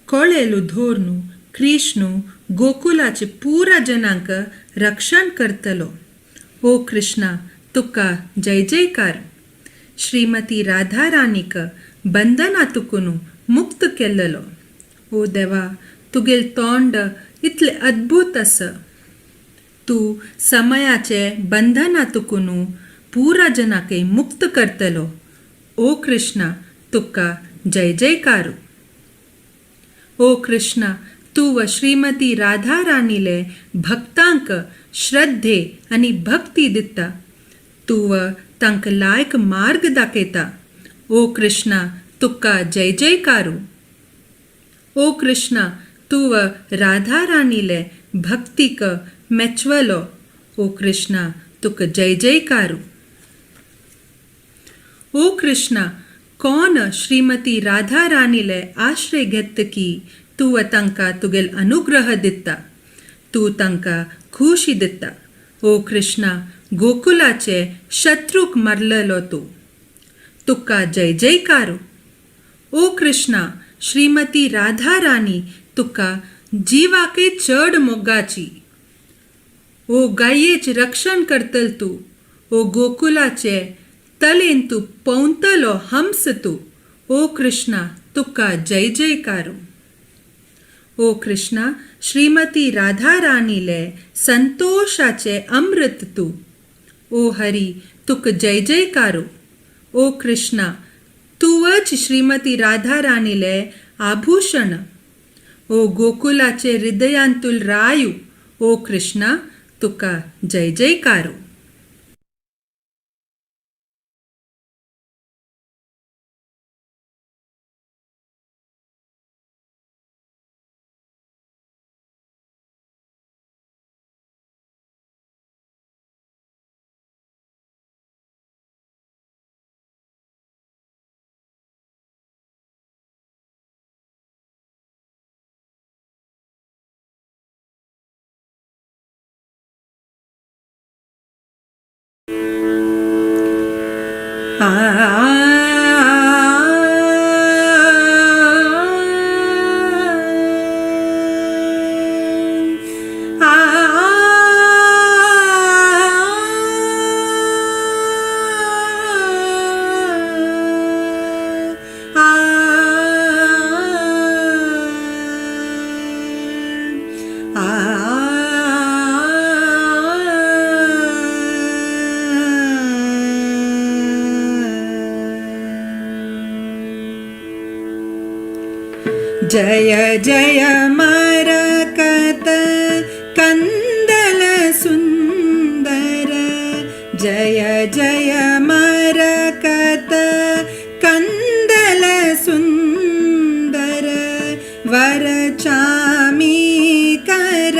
कोळेलू धोरनू कृष्णू गोकुलाचे पुरा जनांक रक्षण करतलो. ओ कृष्णा तुका जय जयकार. श्रीमती राधा राणीक बंधनातुकून मुक्त केल्लो. ओ देवा तुगेल तोंड इतले अद्भुत आसा. तू समयाचे बंधनातुकून पुरा जनाके मुक्त करतलो. ओ कृष्णा तुका जय जयकार. ओ कृष्णा तू श्रीमती राधा राणीले भक्तांक श्रद्धे आणि भक्ती दिता. तू तांक लायक मार्ग दाखयता. ओ कृष्णा तुका जय जयकार. ओ कृष्णा तू राधा राणीले भक्तीक मेचवलो. ओ कृष्णा तुका जय जयकार. ओ कृष्णा कोण श्रीमती राधा राणीले आश्रय घेतकी तू तांका तुगेल अनुग्रह दिता. तू तांका खुशी दिता. ओ कृष्णा गोकुलाचे शत्रूक मारलेलो तू. तुका जय जयकार. ओ कृष्णा श्रीमती राधा राणी तुका जीवाके चड मोगाची. ओ गायेचे रक्षण करतल तू. ओ गोकुलाचे तलेन तू पवतलो हंस तू. ओ कृष्णा तुका जय जयकार. ओ कृष्णा श्रीमती राधा राणीले संतोषाचे अमृत तू. ओ हरी तुक जय जयकार. ओ कृष्णा तूच श्रीमती राधा राणीले आभूषण. ओ गोकुलाचे हृदयांतुल रायू. ओ कृष्णा तुका जय जयकार. जय जय मरकत कंदल सुंदर. जय जय मरकत कंदल सुंदर. वरचामी कर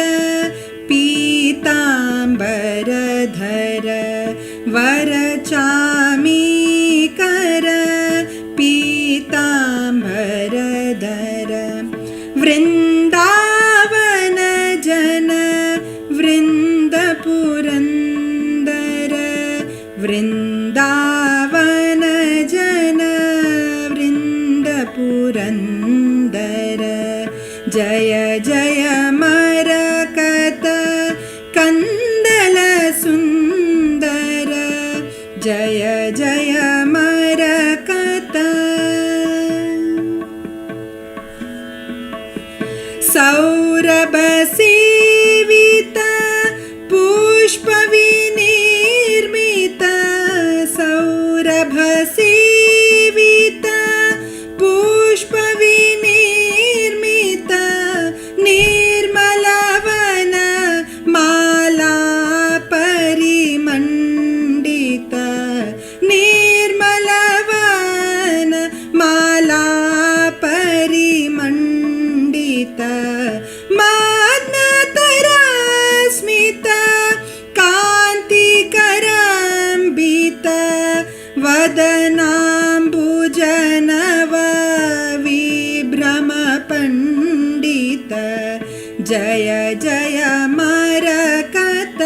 पीतांबर धर. वरचामी कर पीतांबर धर. वृंदावन जन वृंद पुरंदर. वृंदावन जन वृंद पुरंदर. जय जय मरकत कंदल सुंदर. जय जय मरकत. सौरभ सेवित पुष्प विनिर्मित. सौरभ सेवित पुष्प विनिर्मित. निर्मल वन माला परिमंडित. निर्मल वन माला परिमंडित. मानतरस्मित कांतिकरंबित. वदनांबुजनव विभ्रम पंडित. जय जय मरकत.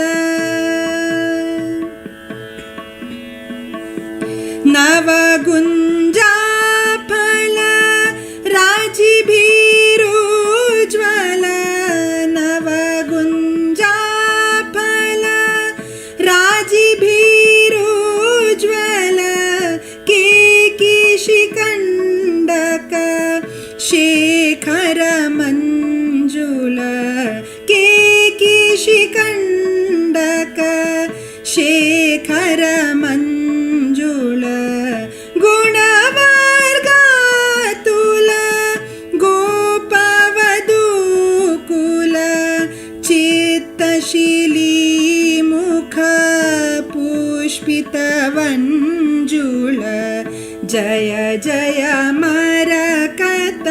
नवगुंजा फल राजीभीरु शेखर मंजुल केकिशिकण्डक शेखर मंजुल गुणवर्गातुल गोपवधूकुल चित्तशीली मुख पुष्पितवञ्जुल जय जय मरकत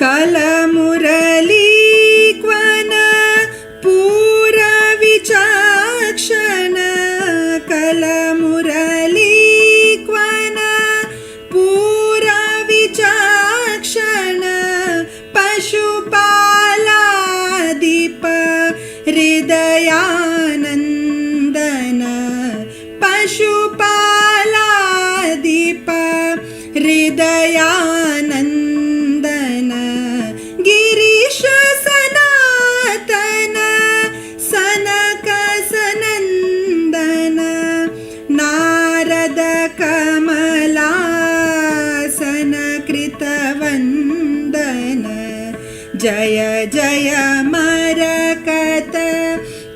कलमुरली क्वन पूरविचक्षण कलमुरली क्वन पूरविचक्षण पशुपालादीप हृदयानन्दन पशुपालादीप हृदयानन्दन गिरीश सनातन सनक सनन्दन नारद कमलासन कृतवन्दन जय जय मरकत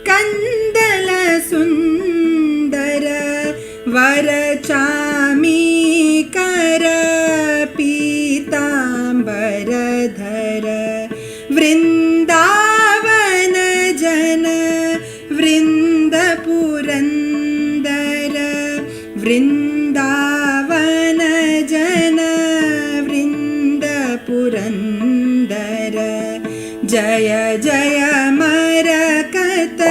कंदल सुंदर वरचामीकर पीतांबरधर वृंदावन जन वृंद पुरंदर वृंदावन जन वृंद पुरंदर जय जय मरकत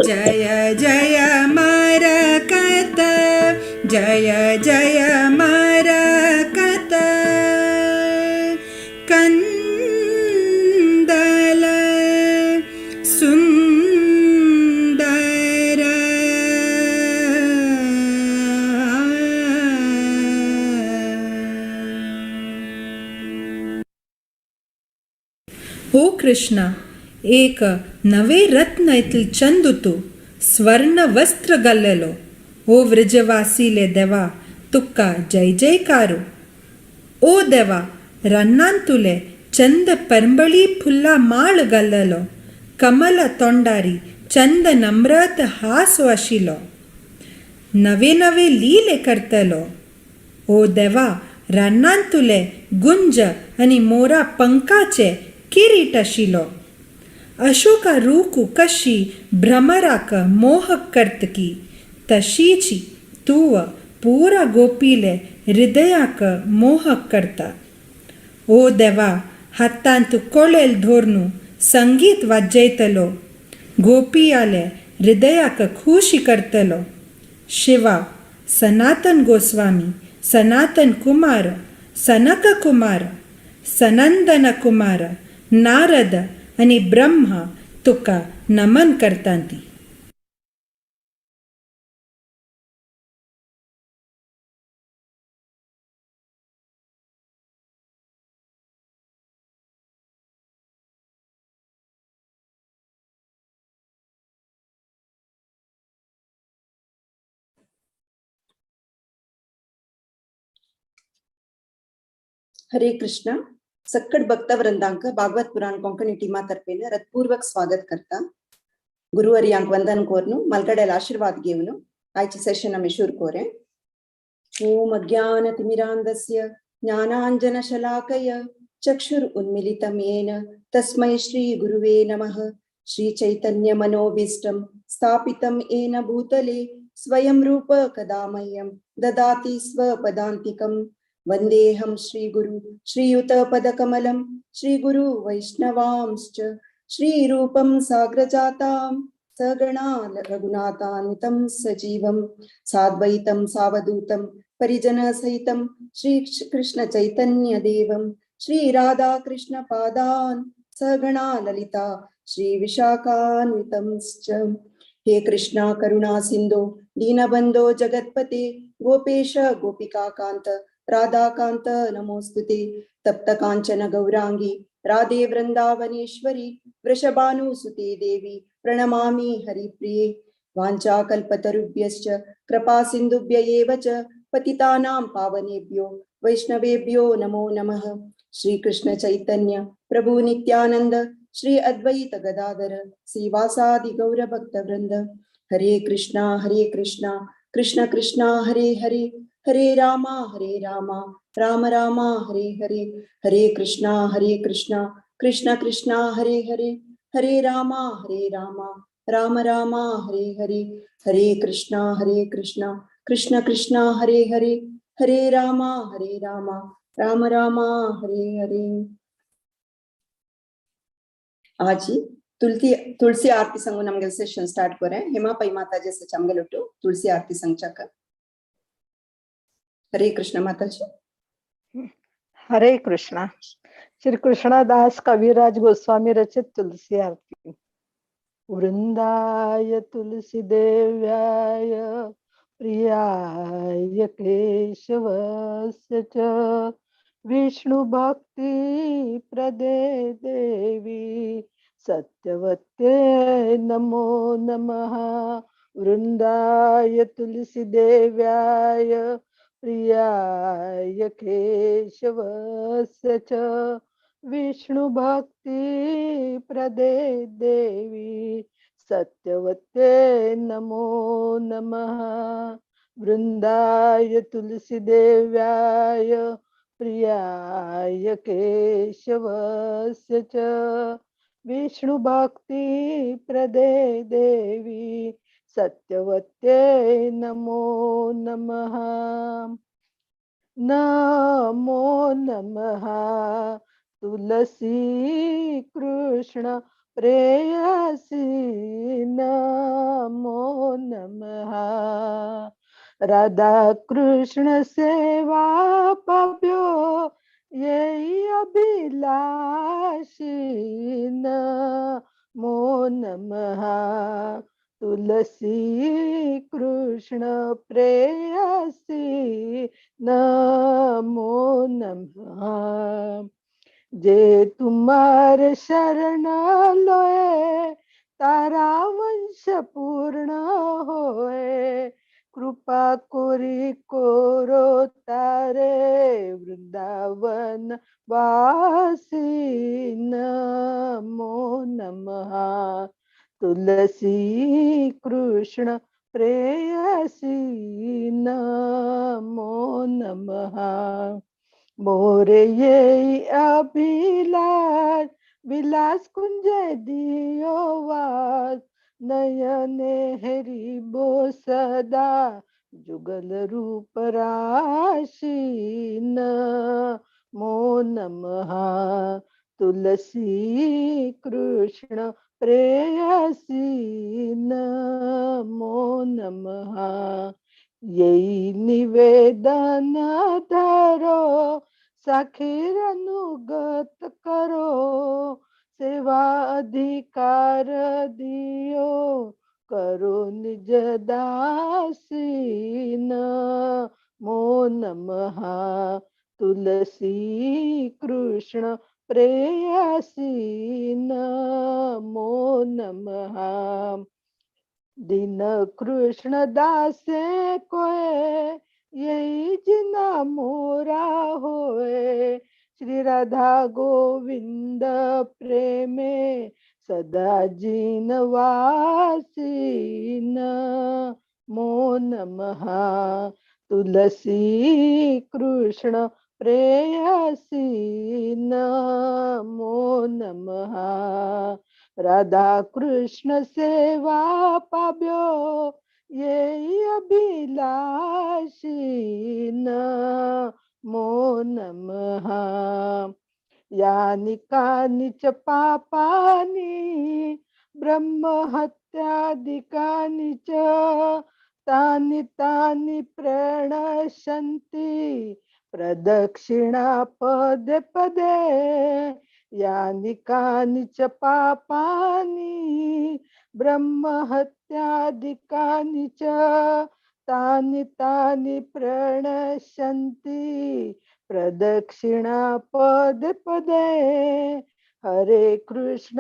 जय जय मरकत जय जय मरकत कंदल सुंदर ओ कृष्णा एक नवे रत्न इतल चंदुतु स्वर्ण वस्त्र गल्लेलो ओ व्रजवासीले देवा तुक्का जय जयकारो ओ देवा रन्नांतुले चंद परंबळी फुल्ला माळ गल्लेलो कमल तोंडारी चंद नम्रत हास वशिलो नवे नवे लीले करतलो ओ देवा रन्नांतुले गुंज आणि मोरा पंकाचे किरीट आशिलो अशोका रूकु कशी भ्रमराक मोहक करतकी तशीची तूव पूरा गोपीले हृदयाक मोहक करता ओ देवा हातांत कोळेल धोरनु संगीत वाजयतलो गोपियाले हृदयाक खुशी करतलो शिवा सनातन गोस्वामी सनातन कुमार सनक कुमार सनंदन कुमार नारद आणि ब्रह्मा तुका नमन करतांती हरे कृष्ण सक्कड भक्त वृंदांक भागवत पुराण कोंकणी टीमा तर्फेन हृत्पूर्वक स्वागत करता गुरुवर्यांक वंदन कोरनु मलगडेल आशीर्वाद घेवनु आयचे सेशन आमी शुरू कोरे ओम अज्ञान तिमिरांधस्य ज्ञानांजन शलाकय चक्षुर उन्मिलितं येन तस्मै श्री गुरुवे नमः श्री चैतन्य मनोभीष्टं स्थापितं येन भूतले स्वयं रूप कदा मह्यं ददाति स्वपदान्तिकं वन्देऽहं श्रीगुरु श्रीयुतपदकमलं श्रीगुरु वैष्णवांश्च श्रीरूपं साग्रजातां सगणा रघुनाथान्वितं सजीवं साद्वैतं सावधूतं परिजनसहितं श्रीकृष्ण चैतन्यदेवं श्रीराधाकृष्णपादान् सगणा ललिता श्रीविशाखान्वितंश्च हे कृष्णा करुणा सिन्धो दीनबन्धो जगत्पते गोपेश गोपिकाकान्त राधाकांत नमोस्तुते तप्त कांचन गौरांगी राधे वृंदावनेश्वरी वृषभानुसुते देवी प्रणमामि हरिप्रिये वाञ्छाकल्पतरुभ्यश्च कृपा सिन्धुभ्य एव च पतितानां पावनेभ्यो वैष्णवेभ्यो नमो नमः। श्री कृष्ण चैतन्य प्रभु नित्यानंद श्री अद्वैत गदाधर श्रीवासादि गौर भक्त वृंद। हरे कृष्णा कृष्ण कृष्णा हरे हरे, हरे रामा राम रामा हरे हरे। हरे कृष्णा कृष्ण कृष्णा हरे हरे, हरे रामा राम रामा हरे हरे। हरे कृष्णा कृष्ण कृष्णा हरे हरे, हरे रामा राम रामा हरे हरे। आज ತುಳಸಿ ಆರತಿ ಸಂಘ ನಮ್ಗೆ ಸೆಷನ್ ಸ್ಟಾರ್ಟ್ ಕೊರೆ ಹೇಮಾ ಪೈ ಮಾತಾಜಿ से ಚಮಗಲುಟ್ಟು ತುಳಸಿ ಆರತಿ ಸಂಘ ಚಕ। हरे कृष्ण माताजी। हरे कृष्णा। श्री कृष्णदास कविराज गोस्वामी रचित तुलसी आरती। वृंदाय तुलसी देव्याय प्रियाय केशवस्य च विष्णु भक्ति प्रदे देवी सत्यवत्ये नमो नमः। वृंदाय तुलसी देव्याय प्रियाय केशवस्य च विष्णु भक्ति प्रदे देवी सत्यवते नमो नमः। वृंदाय तुलसी देव्याय प्रियाय केशवस्य च विष्णु भक्ति प्रदे देवी सत्यवते नमो नमः। नमो नमः तुलसी कृष्ण प्रेयसी नमो नमः। राधा कृष्ण सेवा पाव्यो यही अभिलाषी नमो नमः। तुलसी कृष्ण प्रेयसी नमो नमः। जे तुम्हार शरण लोए तारा वंश पूर्ण होए कृपा कोरी कोरो तारे वृंदावन वासी नमो नमः। तुलसी कृष्ण प्रेयसी नमो नमः। मोरे ये अभिलाष विलास कुंज दियो वास नयने हरि बो सदा जुगल रूप राशि नमो नमः। तुलसी कृष्ण प्रेयसी नमो नमः। यही निवेदन धरो सखीर अनुगत करो सेवा अधिकार दियो करो निज दासी नमो नमः। तुलसी कृष्ण प्रेयसी नमो नमः। दिन कृष्ण दासे कोय यही जिना मोरा होए श्री राधा गोविंद प्रेमे सदा जीनवासी नमो नमः। तुलसी कृष्ण प्रेयसी नमो नमः। राधा कृष्ण सेवा पाव्यो ये अभिलाषी नमो नमः। यानि कानि च पापानि ब्रह्म हत्यादिकानि च तानि तानि प्रणश्यन्ति प्रदक्षिणा पदे पदे। यानि कानि च पापानि ब्रह्म हत्यादिकानि च तानि तानि प्रणश्यन्ति प्रदक्षिणा पदे पदे। हरे कृष्ण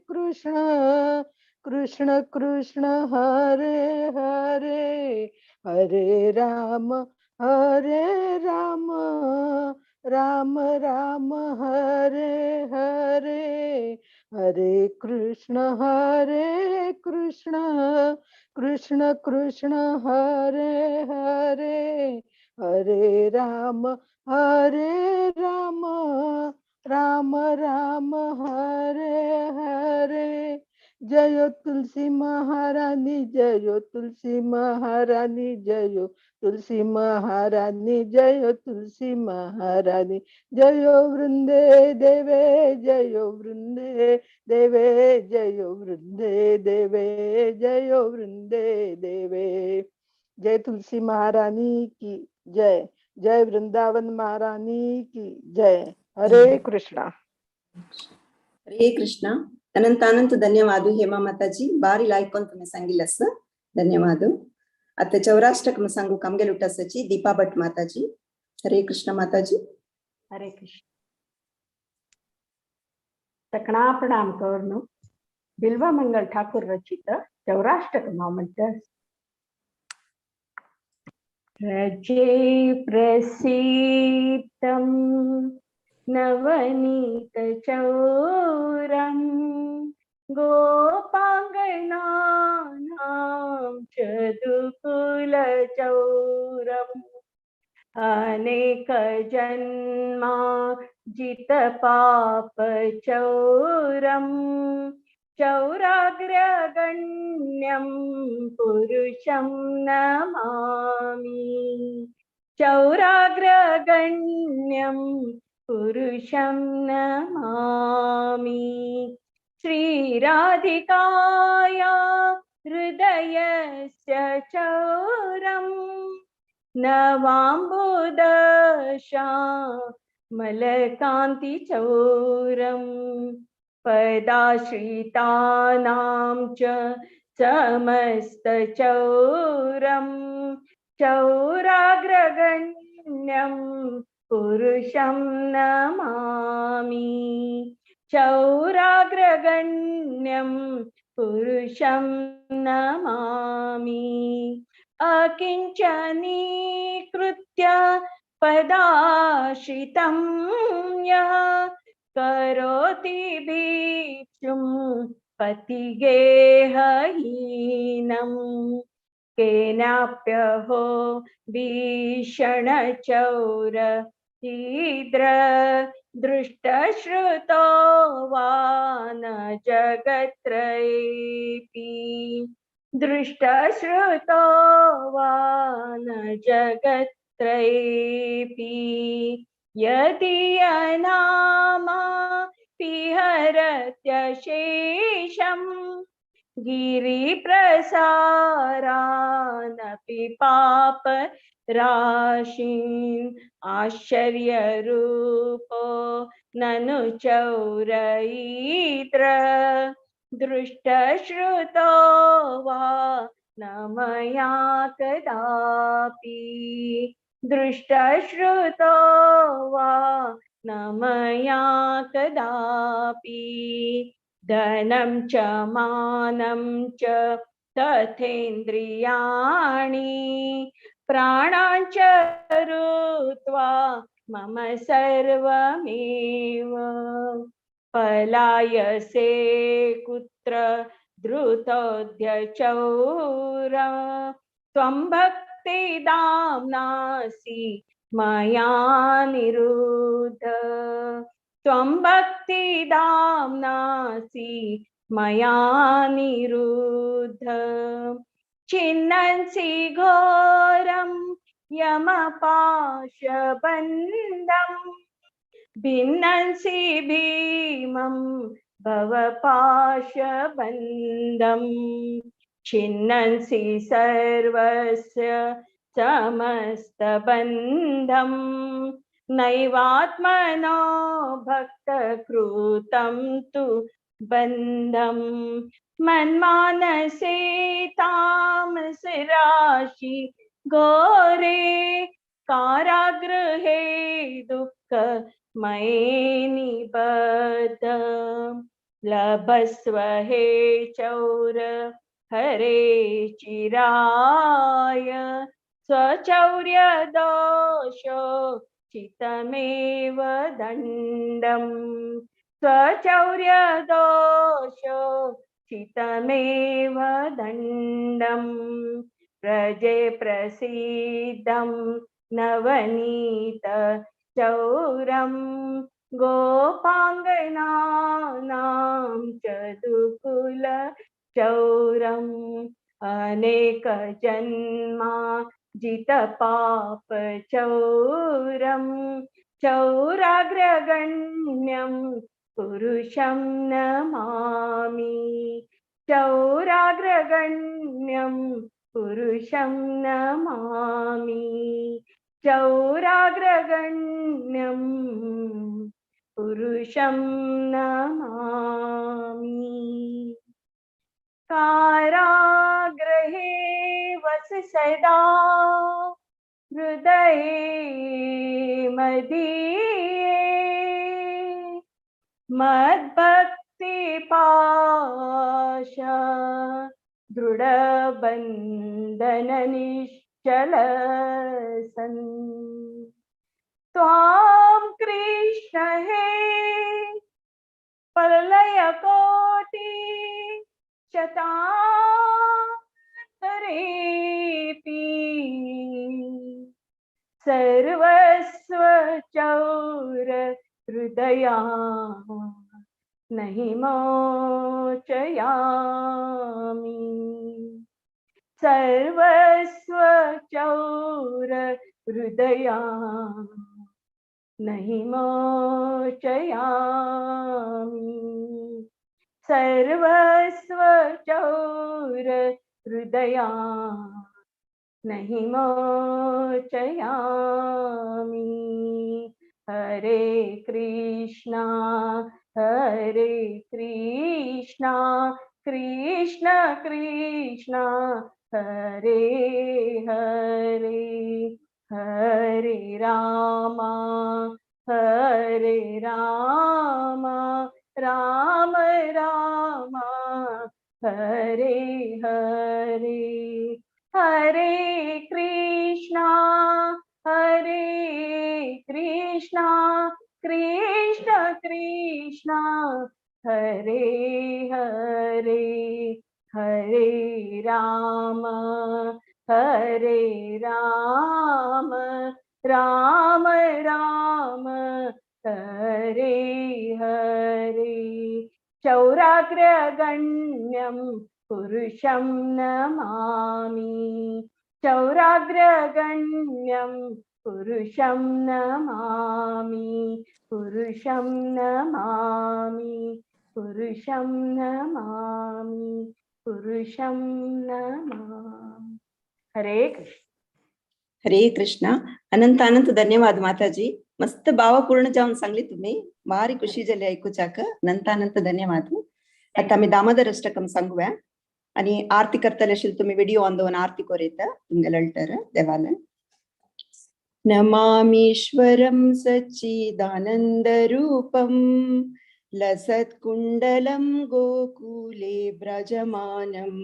कृष्ण कृष्ण कृष्ण हरे हरे हरे राम राम राम हरे हरे, हरे कृष्ण कृष्ण कृष्ण हरे हरे, हरे राम राम राम हरे हरे। जयो तुलसी महारानी, जयो तुलसी महारानी, जयो तुलसी महारानी, जयो तुलसी महारानी, जयो वृंदे देवे, जयो वृंदे देवे, जयो वृंदे देवे, जयो वृंदे देवे। जय तुलसी महारानी की जय, जय वृंदावन महारानी की जय। हरे कृष्णा। हरे कृष्ण। अनंत ಧನ್ಯವಾದ ಹೇಮಾ ಮಾತಾಜಿ ಬಾರಿ ಲಾಯ್ಕೊಂತ ಮೆ ಸಂಗಿಲಸ್ ಧನ್ಯವಾದ ಅತ್ತೆ ಚೌರಾಷ್ಟಕ ಸಂಗು ಕಮ್ಗೆಲುಟ ಸಚಿ ದೀಪಾ ಭಟ್ ಮಾತಾಜಿ। हरे कृष्ण माताजी। हरे कृष्ण। तकणा प्रणाम कवरनु बिल्वा मंगल ठाकुर रचित चौराष्टक मामंत्र। रजे प्रसीतम नवनीत चौरम, गोपांगनानां चतुकुल चौरम, अनेक जन्मा जित पाप चौरम, चौराग्रगण्यं पुरुषं नमामि, चौराग्रगण्यं पुरुषं नमामि। श्रीराधिकाया हृदयस्य चौरम्, नवाम्बुदश्यामलकान्ति चौरं, पदाश्रितानां च समस्तचौरं, चौराग्रगण्यं पुरुषं नमामि, चौराग्रगण्यं पुरुषं नमामि। अकिंचनीकृत्य पदाश्रितं यः, करोति भिक्षुं पतिगेहहीनं, केनाप्यहो भीषणचौर ईद्र, दृष्टश्रुतो वा न जगत्त्रयेऽपि, दृष्टश्रुतो वा न जगत्त्रयेऽपि, यदीयनामा विहरत्यशेषं, गिरिप्रसारानपि पाप राशिं, आश्चर्यरूपो ननु चौरयीत्र, दृष्टश्रुतो वा न मया कदापि, दृष्टश्रुतो वा न मया कदापि। धनं च मानं च तथेन्द्रियाणि, प्राणान् च हृत्वा मम सर्वमेव, पलायसे कुत्र धृतोऽध्यचौर, त्वं भक्तिदाम्नासि मया निरुद्ध, त्वं भक्तिदाम्नासि मया निरुद्ध, छिन्नंसि घोरं यमपाशबन्धं, भिन्नंसि भीमं भवपाशबन्धं, छिन्नंसि सर्वस्य समस्तबन्धं, नैवात्मनो भक्तकृतं तु बन्धं, मन्मानसे तामसि राशि घोरे, कारागृहे दुःखमये निबद्ध, लभस्व हे चौर हरे चिराय, स्वचौर्यदोषोचितमेव दण्डम् स्वचौर्यदोषोचितमेव दण्डम् प्रजे प्रसीदं नवनीत चौरं गोपाङ्गनानां चतुकुल चौरम् अनेक जन्मा जित पाप चौरं चौराग्रगण्यं पुरुषं नमामि चौराग्रगण्यं पुरुषं नमामि चौराग्रगण्यं पुरुषं नमामि कारागृहे वस सदा हृदये मदीये मद्भक्तिपाशा दृढबन्धन निश्चल सन् त्वां कृष्ण हे प्रलयकोटि शतान्तरेऽपि सर्वस्व चौर हृदया नहि मोचयामि सर्वस्व चौर हृदया नहि मोचयामि सर्वस्व चौर हृदया नहि मोचयामि हरे कृष्णा कृष्ण कृष्ण हरे हरे हरे रामा राम राम हरे हरे हरे कृष्णा कृष्ण कृष्ण हरे हरे हरे राम राम राम हरे हरे चौराग्रगण्यं पुरुषं नमामि चौराग्रगण्यं पुरुषं नमामि पुरुषं नमामि पुरुषं नमामि पुरुषं नमामि हरे कृष्ण हरे कृष्ण अनंत अनंत धन्यवाद माताजी मस्त भावपूर्ण जाऊन सांगली तुम्ही भारी खुशी झाली ऐकूच्याक अनंत अनंत धन्यवाद आता आम्ही दामोदर अष्टकम सांगूया आणि आरती करतले असेल तुम्ही व्हिडिओ ऑन दोन आरती कोरेत तुमगे लळटर देवाला नमामीश्वरं सच्चिदानंद रूपं लसत्कुण्डलं गोकुले व्रजमानम्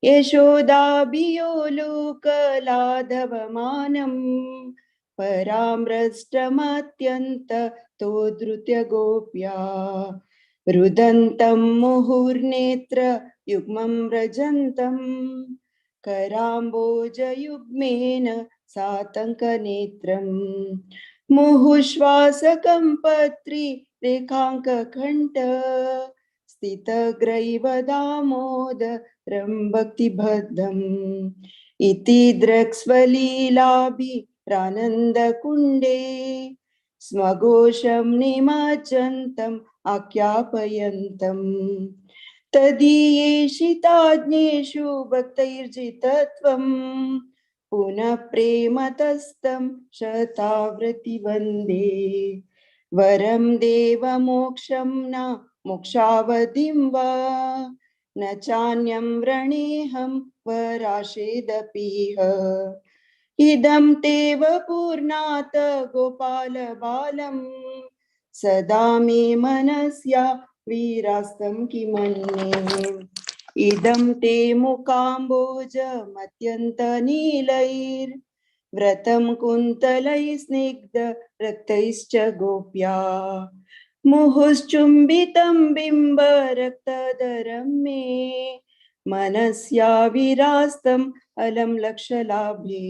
यशोदाभियोलोकलाधवमानम् परामृष्टमत्यन्त तोद्धृत्य गोप्या रुदन्तं मुहुर्नेत्र युग्मं व्रजन्तं कराम्बोजयुग्मेन सातङ्कनेत्रम् मुहुश्वासकं पत्री रेखाङ्ककण्ठ स्थितग्रैव दामोदरं भक्तिबद्धम् इति द्रक्स्वलीलाभिरानन्दकुण्डे स्वघोषं निमज्जन्तम् आख्यापयन्तम् तदीयेषिताज्ञेषु भक्तैर्जितत्वं पुनः प्रेमतस्तं शतावृत्ति वन्दे वरं देवमोक्षं न मोक्षावधिं वा न चान्यं व्रणेऽहं वराशेदपीह इदं तेव पूर्णात् गोपालबालम् सदा मे मनस्या वीरास्तं किमन्ये इदं ते मुकाम्बोजमत्यन्तनीलैर्व्रतं कुन्तलैः स्निग्ध रक्तैश्च गोप्या मुहुश्चुम्बितं बिम्बरक्तधरं मे मनस्या विरास्तम् अलं लक्षलाभे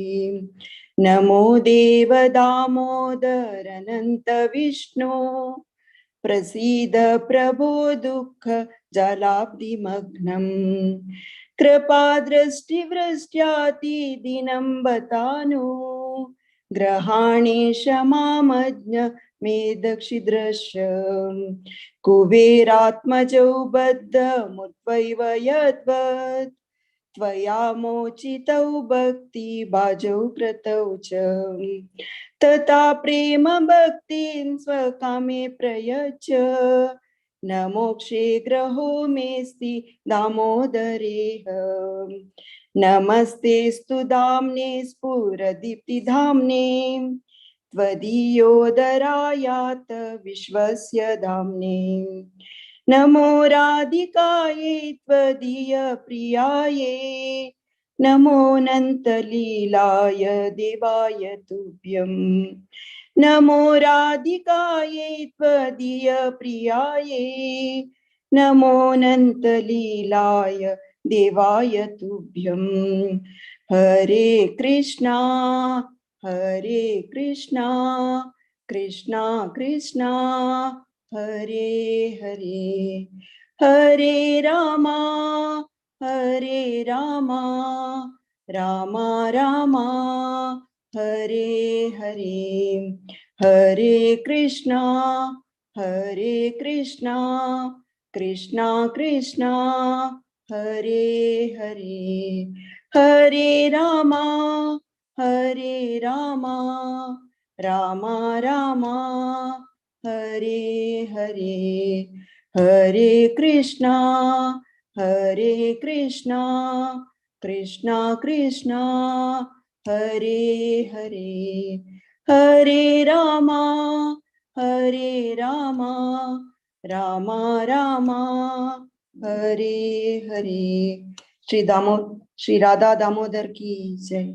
नमो देव दामोदरनन्त विष्णु प्रसीद प्रभो दुःख जलाब्धिमग्नम् कृपादृष्टिवृष्ट्यातिदिनं बतानु ग्रहाणे क्षमामज्ञ मे दक्षिदृश्य कुबेरात्मजौ बद्धमुत्वैव यद्वत् त्वया मोचितौ भक्तिभाजौ कृतौ च तथा प्रेम भक्तिं स्वकामे प्रयच्छ न मोक्षे ग्रहो मेस्ति दामोदरेह नमस्तेस्तु दाम्ने स्फुरदीप्तिधाम्ने त्वदीयोदरायात विश्वस्य धाम्ने नमो राधिकायै त्वदीय प्रियायै नमोऽनन्तलीलाय देवाय तुभ्यं नमो राधिकायै त्वदीय प्रियायै नमोऽनन्तलीलाय देवाय तुभ्यं हरे कृष्णा कृष्णा कृष्णा हरे हरे हरे रामा राम रामा हरे हरे हरे कृष्णा कृष्णा कृष्णा हरे हरे हरे रामा राम रामा हरे हरे हरे कृष्णा कृष्णा कृष्णा हरे हरे हरे रामा राम रामा हरे हरे श्री राधा दामोदर की जय।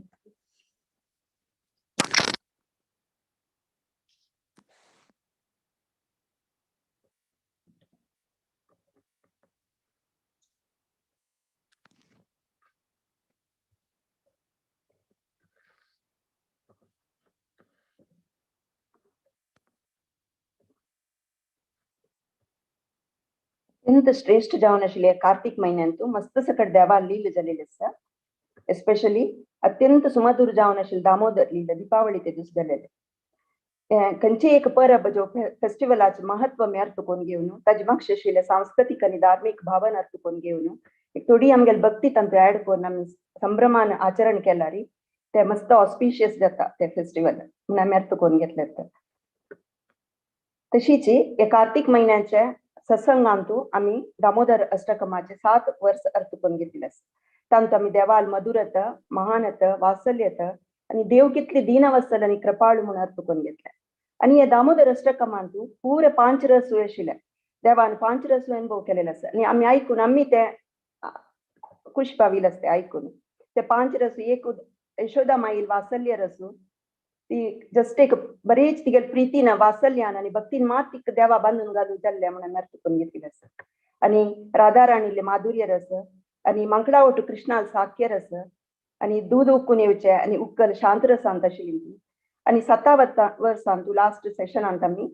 अत्यंत श्रेष्ठ जावन आशिल्ले कार्तिक म्हयन्यांतू मस्त सकट देवा लील जालेली आसा एस्पेशली अत्यंत सुमधुर जावन आशिल्ले दामोदर लील दीपावली ते दीस जालेले खंयची एक परब जो फेस्टिवलाचे महत्व मे अर्थ कोण घेवन ताजे मागशे आशिल्ले सांस्कृतिक आनी धार्मीक भावन अर्थ कोण घेवन एक थोडी आमगेली भक्ती तंत्र ऍड करून आमी संभ्रमान आचरण केला री ते मस्त ऑस्पिशियस जाता ते फेस्टिवल म्हणून आमी अर्थ कोण घेतले तशीच या कार्तिक महिन्याच्या सत्संगांतू आम्ही दामोदर अष्टकमाचे 7 वर्ष अर्थ करून घेतले तांतू आम्ही देवाल मधुरत महानत वात्सल्यत आणि देव कितली दीनवत्सल आणि कृपाळू म्हणून अर्थ करून घेतले आणि या दामोदर अष्टकमांतू पुरे 5 रसू आशिल्ले देवान 5 रसू अनुभव केलेले आसा आणि आम्ही ऐकून आम्ही ते खुश पाविल असते ऐकून ते 5 रसू एक यशोदा माईल वात्सल्य रसू ती जस्ट एक बरेच तिगेल प्रीतीन वात्सल्यान आणि भक्तीन मात तिक देवा बांधून घालून जाल्ल्या म्हणून अर्थ करून घेतलेले आसा आणि राधा राणीले माधुर्य रस आणि मांकडा ओटू कृष्णाल साख्य रस आणि दूध उकून येवचे आणि उक्कल शांत रसांत आशिल्ली आणि 7 वर्सांतू लास्ट सेशनांत आमी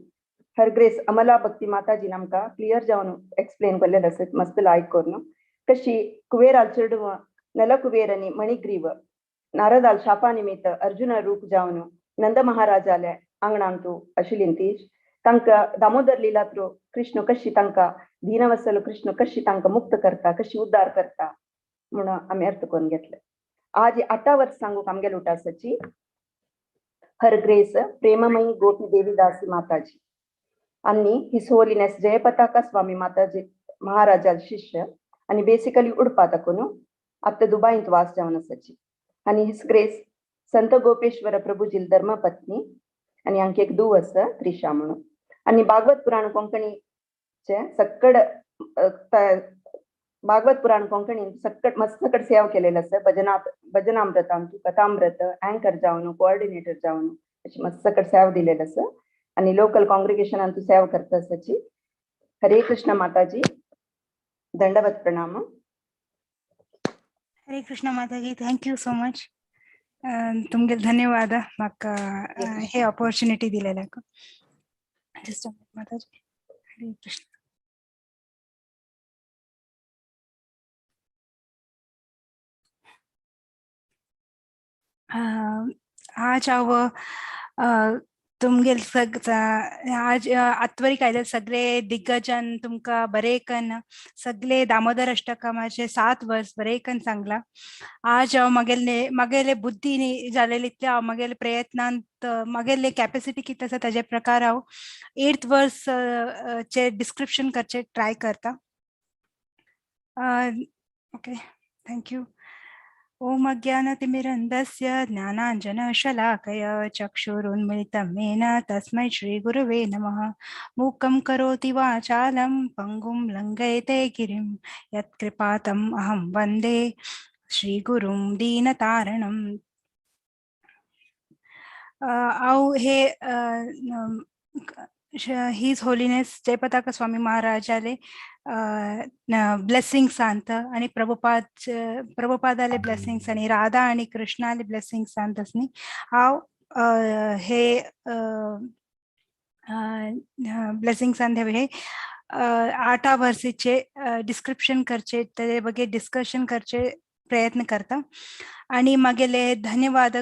हर ग्रेस अमला भक्ती माताजीन आमकां क्लियर जावन एक्सप्लेन केल्लेले आसा मस्त लायक करून कशी कुवेराल चेडू नल कुवेर आणि मणिग्रीव नारदाल शापा निमित्त अर्जुन रूप जावन नंद महाराजाले आंगणांतू आशिल्ली ती तांकां दामोदर लीला थ्रू कृष्ण कशी तांकां दीनवत्सल कृष्ण कशी तांकां मुक्त करता कशी उद्धार करता म्हणून आमी अर्थ करून घेतले आज 8 वर्स सांगूक आमगेले उटासाची हर ग्रेस प्रेममयी गोपी देवीदासी माताजी आणि हिज होलीनेस जयपताका स्वामी माताजी महाराजा शिष्य आणि बेसिकली उडपा ताकून आत्ता दुबाईंत वास जावन आसाची आणि हिज ग्रेस संत गोपेश्वर प्रभूजील धर्मपत्नी आणि हांकां एक धूव आसा त्रिशा म्हणून आणि भागवत पुराण कोंकणीचे सक्कड भागवत पुराण कोंकणीन सकट मस्त सकट सेव केलेलं असतं. भजनामृतान तू कथामृत अँकर जावन कोऑर्डिनेटर जावन अशी मस्त सकट सेव दिलेलं असं आणि लोकल कॉंग्रिगेशनान तू सेव करता असाची. हरे कृष्ण माताजी, दंडवत प्रणाम. हरे कृष्ण माताजी, थँक यू सो मच. तुमगे धन्यवाद म्हाका हे ऑपॉर्च्युनिटी दिलेल्याक. जस्ट माताजी, हरे कृष्ण. आज हांव तुमगेल आज आत्वरी कायदे सगळे दिग्गजन तुमका बरेकन सगळे दामोदर अष्टकमाचे 7 वर्स बरेकन सांगला. आज हांव मागेले बुद्धीनी जालेले हांव मागेले प्रयत्नांत मागेले कॅपॅसिटी कितें आसा ताजे प्रकार हांव 8th वर्स चे डिस्क्रिप्शन करचे ट्राय करता. Okay, thank you. ओम अज्ञानतिमिरन्धस्य ज्ञानाञ्जनशलाकया चक्षुरुन्मिलितं येन तस्मै श्रीगुरवे नमः. मूकं करोति वाचालं पङ्गुं लङ्घयते गिरिं यत्कृपातम् अहं वन्दे श्रीगुरुं दीनतारणम्. हांव हे हीज होलिनेस जयपताका स्वामी महाराजाले ब्लेसिंग्स सांगता आणि प्रभुपादाले ब्लेसिंग्स आणि राधा आणि कृष्णाले ब्लेसिंग्स सांगतास न्ही. हांव हे ब्लेसिंग्स सांगता हे 8 वर्षीचे डिस्क्रिप्शन करचे ते बगे डिस्कशन करचे प्रयत्न करता. आणि मागेले धन्यवाद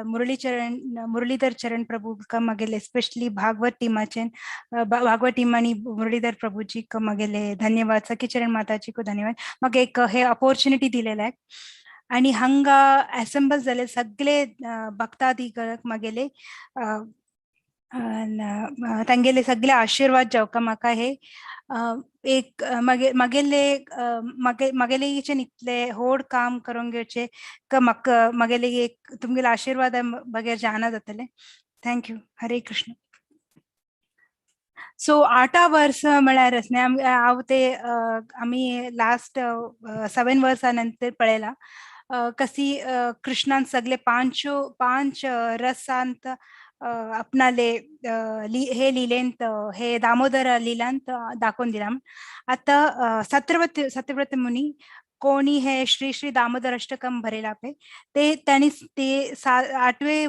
मुरलीधर चरण प्रभू का मागेले स्पेशली भागवत टीम आणि मुरलीधर प्रभूजी का मागेले धन्यवाद. सखी चरण माताजी को धन्यवाद. मग एक हे अपॉर्च्युनिटी दिलेलं आहे आणि हांगा असेंबल झाले सगळे भक्तादिगळाक मागेले तांगेले सगळे आशीर्वाद जावका म्हाका हे एक मागेले नितले होड काम करूंक घेवचे म्हाका मागेले एक तुमगेले आशीर्वाद बगैर जाणा जातले. थँक्यू. हरे कृष्ण. सो 8 वर्स म्हळ्यार हांव ते आमी लास्ट 7 वर्सां नंतर पळयला कशी कृष्णान सगळे 5 रसांत आपणाले हे लिलेंत हे दामोदर लिलांत दाखवून दिला. आता सत्यव्रत मुनी कोणी हे श्री श्री दामोदर अष्टकम भरेला पे ते त्यांनी ते 8वे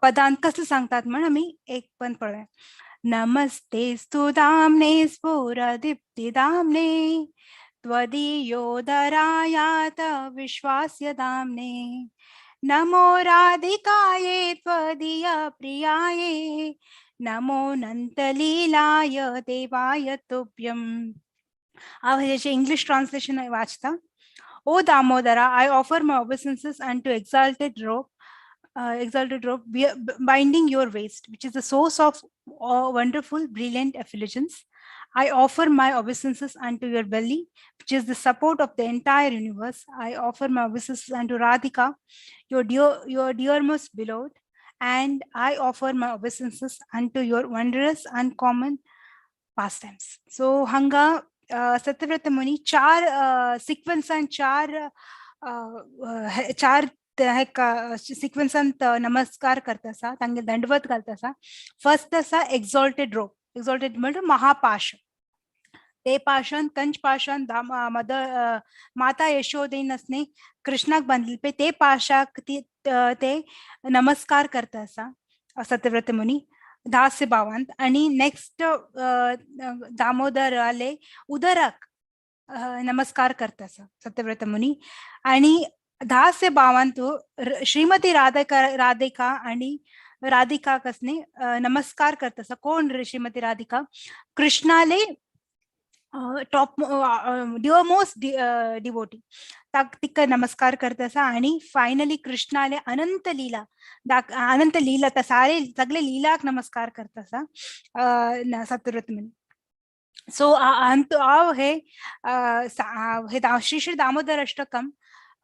पदांत कसं सांगतात म्हण आम्ही एक पण पळूया. नमस्ते स्तु दामने स्फुरदीप्ति दामने त्वदीयोदरायात विश्वास्य दामने नमो राधिकाये त्वदीय प्रियाये नमो नंतलीलाय देवाय तुभ्यम. हांव हेचे इंग्लिश ट्रान्सलेशन वाचता. O Damodara, I offer my obeisances unto exalted rope, binding your waist, which is the source of wonderful, brilliant effulgence. I offer my obeisances unto your belly, which is the support of the entire universe. I offer my obeisances unto Radhika, your dearmost beloved, and I offer my obeisances unto your wondrous, uncommon pastimes. So, hanga Satyavrata Muni 4 सिक्वेन्सान 4 सिक्वेन्सांत नमस्कार करता आसा, तांगे दंडवत घालता आसा. First आसा एक्झॉल्टेड रोप. एक्झॉल्टेड म्हणजे महापाश. ते पाशान कंच पाशान माता यशोदेन असणे कृष्णाक बांधले पे ते पाशाक ते नमस्कार करता आसा सत्यव्रत मुनी दास्य भावांत. आणि नेक्स्ट दामोदर आले उदराक नमस्कार करता आसा सत्यव्रत मुनी. आणि दास्य भावांत श्रीमती राधिका आणि राधिका कसने नमस्कार करता आसा. कोण श्रीमती राधिका? कृष्णाले टॉप मोस्ट डिवोटी तिका नमस्कार करता आसा. आणि फायनली कृष्णाले अनंत लीला तर सगळे लीलाक नमस्कार करता आसा सत्यव्रत मुनी. सो हांव हे श्री दामोदर अष्टकम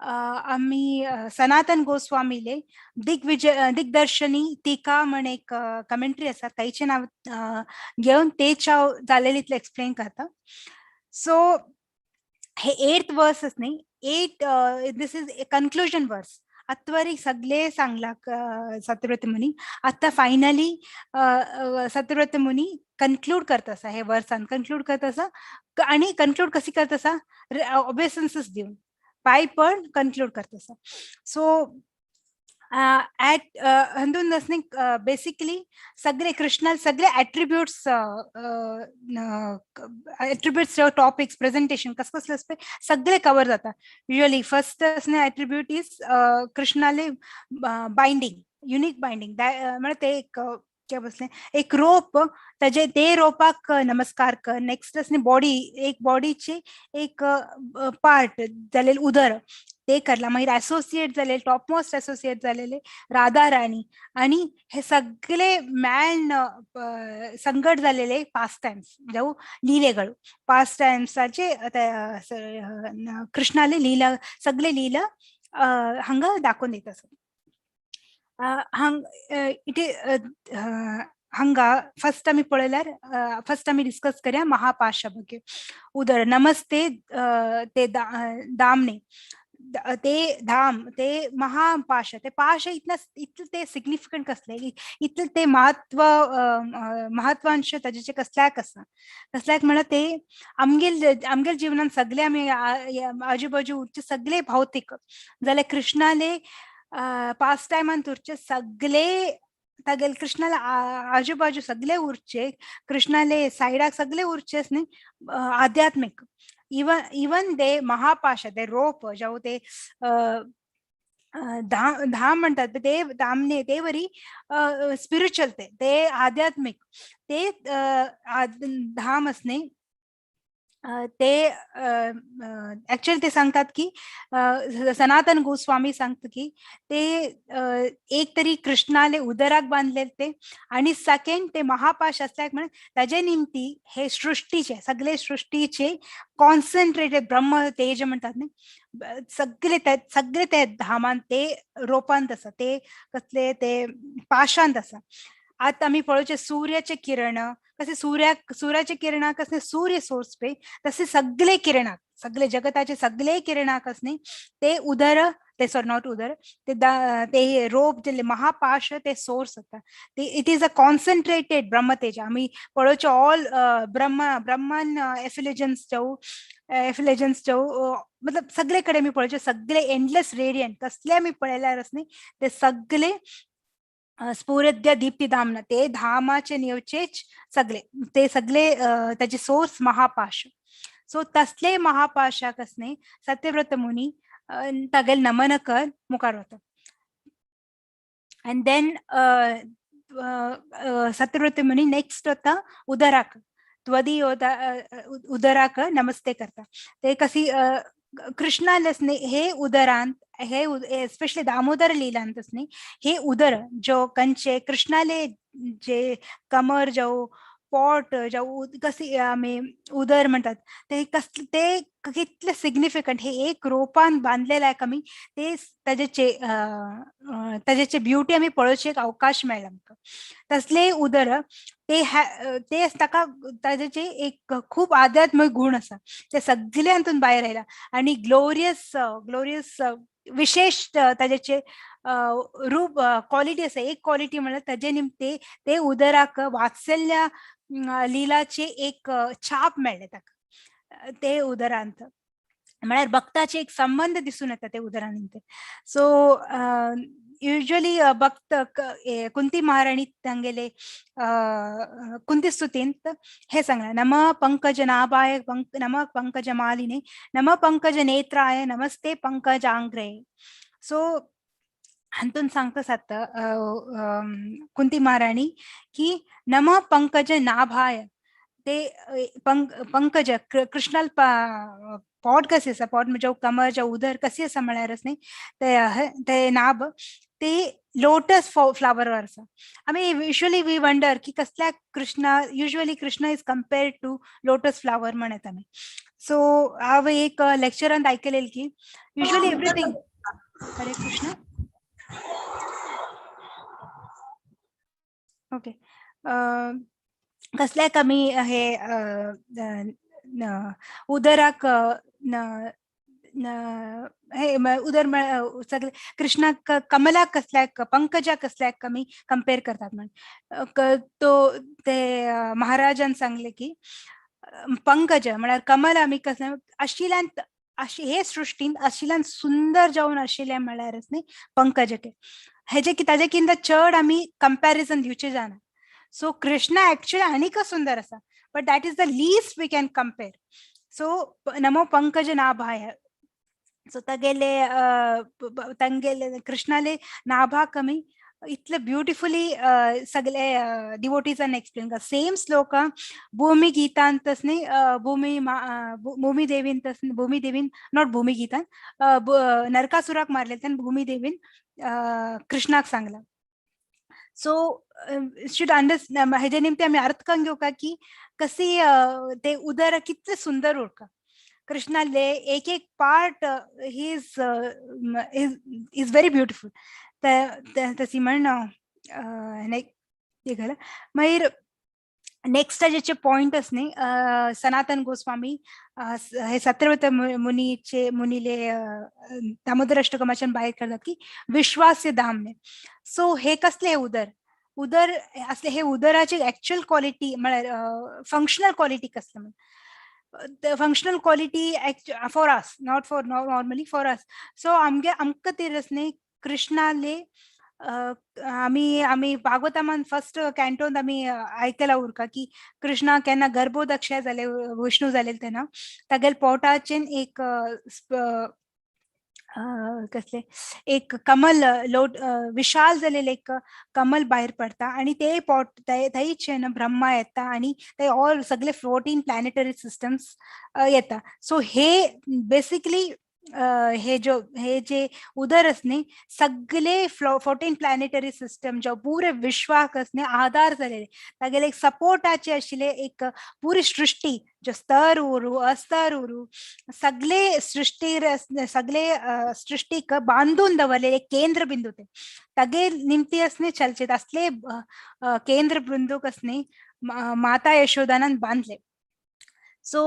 आम्ही सनातन गोस्वामीले दिग्दर्शनी टीका म्हण एक कमेंट्री आसा त्याचे नाव घेऊन तेच्या जालेलीतले एक्सप्लेन करता. सो हे 8th वर्सच नाही, 8 दिस इज कन्क्लुजन वर्स. आत्वरी सगळे सांगला सत्यव्रत मुनी. आता फायनली सत्यव्रत मुनी कन्क्लूड करतसा हे वर्सान, कन्क्लूड करतसा. आणि कन्क्लूड कशी करतसा, ऑबेसन्सेस देऊन पाय पण कन्क्लूड करतसा. सो ऍट हंदून दसने बेसिकली सगळे कृष्णा सगळे ऍट्रिब्यूट्स टॉपिक्स प्रेझेंटेशन कसले असते सगळे कव्हर जातात. युजली फर्स्ट ऍट्रिब्यूट इज कृष्णाले बाइंडिंग, युनिक बाइंडिंग. म्हणजे ते काय बसले एक रोप, त्याचे ते रोपाक नमस्कार कर. नेक्स्ट असणे बॉडी, एक बॉडीचे एक पार्ट झालेले उदर ते करला. मागीर असोसिएट झाले, टॉप मोस्ट असोसिएट झालेले राधा राणी. आणि हे सगळे मॅन संकट झालेले पास्ट टाइम्स जाऊ लीलेಗಳು. पास्ट टाइम्साचे कृष्णाले लीला सगळे लीला हंग दाखवून देत असत. हंग इथे हंग फर्स्ट आम्ही पळयल्यार फर्स्ट आम्ही डिस्कस करूया महापाशा ಬಗ್ಗೆ. उदर नमस्ते ते दामने ते धाम ते महापाश ते पाश इतलं ते सिग्निफिकंट कसले, इतलं ते महत्वांश त्याचे कसल्याक आसा. कसल्याक म्हणा ते आमगेल जीवनात सगळे आम्ही आजूबाजूचे सगळे भौतिक जाल्यार कृष्णाले पास्ट टायमान तुरचे सगळे तागेल कृष्णाला आजूबाजू सगळे उरचे, कृष्णाले सायडाक सगळे उरचेच न्ही आध्यात्मिक. इवन दे महापाश ते रोप जाऊ ते धाम म्हणतात ते धामने ते वरी स्पिरिच्युअल ते आध्यात्मिक ते धाम असणे. ते ऍक्च्युअली ते सांगतात की सनातन गोस्वामी सांगतात की ते एक तरी कृष्णाले उदराक बांधले ते, आणि सेकंड ते महापाश असल्याक म्हण ताजे निमती हे सृष्टीचे सृष्टीचे कॉन्सन्ट्रेटेड ब्रह्म तेज म्हणतात न्ही सगळे ते धामान ते रोपांत आसा, ते कसले ते पाशांत आसा. आता आम्ही पळोवचे सूर्याचे किरण कसे सूर्याचे किरणाक असणे सूर्य सोर्स पे, तसे सगळे किरणाक सगळे जगताचे सगळे किरणाक असणे ते उदर ते नॉट उदर ते रोप जे महापाश ते सोर्स होता. ते इट इज अ कॉन्सन्ट्रेटेड ब्रह्मतेज. आम्ही पळोवचे ऑल ब्रह्मन एफिलिजन्स जाऊ मतलब सगळे कडे मी पळोवचे सगळे एंडलेस रेडियंट कसले आम्ही पळयल्यार असणे ते सगळे स्फूर्य दीप्ती धामना ते धामाचे निवचेच सगळे ते सगळे त्याचे सोर्स महापाश. सो तसले महापाशाक असणे सत्यव्रत मुनी तागेल नमन कर मुखार वता. And then Satyavrat Muni next होता उदराक त्वदी उदराक नमस्ते करता. ते कशी कृष्णाला हे उदरांत हे एस्पेशली दामोदर लीलांत असणे हे उदर जो कंचे कृष्णाले जे कमर जाऊ पॉट जाऊ कशी आम्ही उदर म्हणतात ते कितले सिग्निफिकंट हे एक रोपान बांधलेलं आहे कमी ते त्याचे ब्युटी आम्ही पळोवचे एक अवकाश मेळ्ळा आमकां. तसले उदर ते ताका ताचे एक खूप आध्यात्मिक गुण आसा ते सगळे हातून भायर आयला. आणि ग्लोरियस विशेष ताचे रूप क्वालिटी आसा. एक क्वालिटी म्हणल्यार ताजे निमते ते उदराक वात्सल्य लीलाचे एक छाप मेळ्ळे ताका ते उदरांत. म्हळ्यार भक्ताचे एक संबंध दिसून येता ते उदरांत. सो युजली भक्त कुंती महाराणी तांगेले कुंती स्तुतींत हे सांगला नम पंकज नाभाय नम पंकज मालिने नम पंकज नेत्राय नमस्ते पंकजांग्रे. सो हातून सांगता साधता कुंती महाराणी की नम पंकज नाभाय ते पंकज कृष्णाल पॉट कसे आसा पॉट म्हणजे कमर जो उदर कशी आसा म्हळ्यारच न्ही ते नाभ ते लोटस फ्लावर वर आसा. आम्ही युजली वी वंडर की कसल्या Krishna usually Krishna is compared to lotus flower म्हणत आम्ही. सो हांव एक लेक्चरांत आयकलेली की युजली एवरीथिंग हरे कृष्ण ओके कसल्याक आमी हे उदराक न- न- हे उदर सगळे कृष्णा कमला कसल्याक पंकजा कसल्याक कमी कम्पेअर करतात म्हण तो ते महाराजान सांगले की पंकज म्हळ्यार कमल आमी कसं आशिल्ल्यान अशी हे सृश्टीन आशिल्ल्यान सुंदर जावन आशिल्लें म्हळ्यारच न्ही पंकजके हेजे ताजे किंद चड आमी कंपॅरिजन दिवचे जाना सो कृष्णा एक्चुअली आनीक सुंदर आसा but that is the least we can compare so नमो पंकज नाभाय सो तांगेले कृष्णाले नाभा कमी इतले ब्युटिफुली सगळे डिवोटीजांनी एक्सप्लेन कर सेम श्लोक भूमी गीतांतच न्ही भूमी देवीन नॉट भूमी गीतान नरकासुराक मारले तेन्ना भूमी देवीन कृष्णाक सांगला सो शुड अंडरस्टँड हेजे निमते आमी अर्थ करून घेवका की कशी ते उदर कितले सुंदर उरका कृष्णाले एक एक part he is very beautiful तशी म्हण हे घाला मागीर नेक्स्ट जेचे पॉइंटच न्ही सनातन गोस्वामी हे सत्यव्रत मुनीले दामोदर अष्टकमाच्यान भायर करतात की विश्वास्य धामने सो हे कसले उदर असले हे उदराची एक्चुअल क्वालिटी म्हळ्यार फंक्शनल क्वालिटी कसले म्हण the functional quality for us not for normally for us so आमकां ते रसने कृष्णाले आमी भागवतामान फर्स्ट कॅन्टोन आमी आयकला उरका की कृष्णा केन्ना गर्भोदक्षय जाले विष्णू जाले तेन्ना तागेल पोटाचेन एक कसले एक कमल विशाल जालेले एक कमल भायर पडटा आणि ते थंयचे ब्रह्मा येता आणि ते ऑल सगळे 14 प्लॅनेटरी सिस्टम्स येता सो हे बेसिकली हे जे उदर असणे सगळे 14 प्लॅनेटरी सिस्टम जो पुरे विश्वाक असणे आधार झालेले तागेले एक सपोर्टाचे आशिल्ले एक पुरी सृष्टी जो स्तर उरू अस्तर उरू सगळे सृष्टीक बांधून दवरलेले केंद्र बिंदू ते तगे निमती असणे चलचे असले केंद्र बिंदूक असणे माता यशोदानंद बांधले सो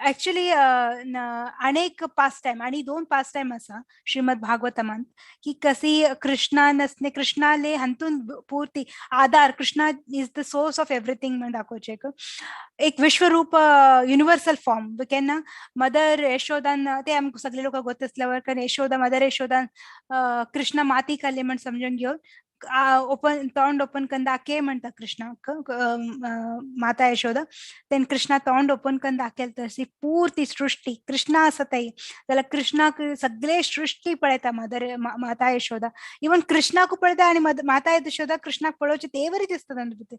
ऍक्च्युली अनेक पास टाइम आणि 2 पास टाइम असा श्रीमद भागवतमान की कशी कृष्णाले हंतून पूर्ती आधार Krishna is the source of everything म्हणून दाखवचे एक विश्वरूप युनिव्हर्सल फॉर्म केन्ना मदर यशोदान ते आमकां सगळे लोक गोत असल्यावर कारण यशोदा मदर यशोदान कृष्णा माती खाल्ले म्हण समजून घेऊन तोंड ओपन करून दाखे म्हणटा कृष्णाक माता यशोदा तेन कृष्णा तोंड ओपन करून दाखयल तशी पूर्ती सृष्टी कृष्णा आसा थंय जाल्यार कृष्णाक सगळे सृष्टी पळयता माता यशोदा इवन कृष्णाक पळयता आणि माता यशोदा कृष्णाक पळोवचे ते बरी दिसता तांचे भितर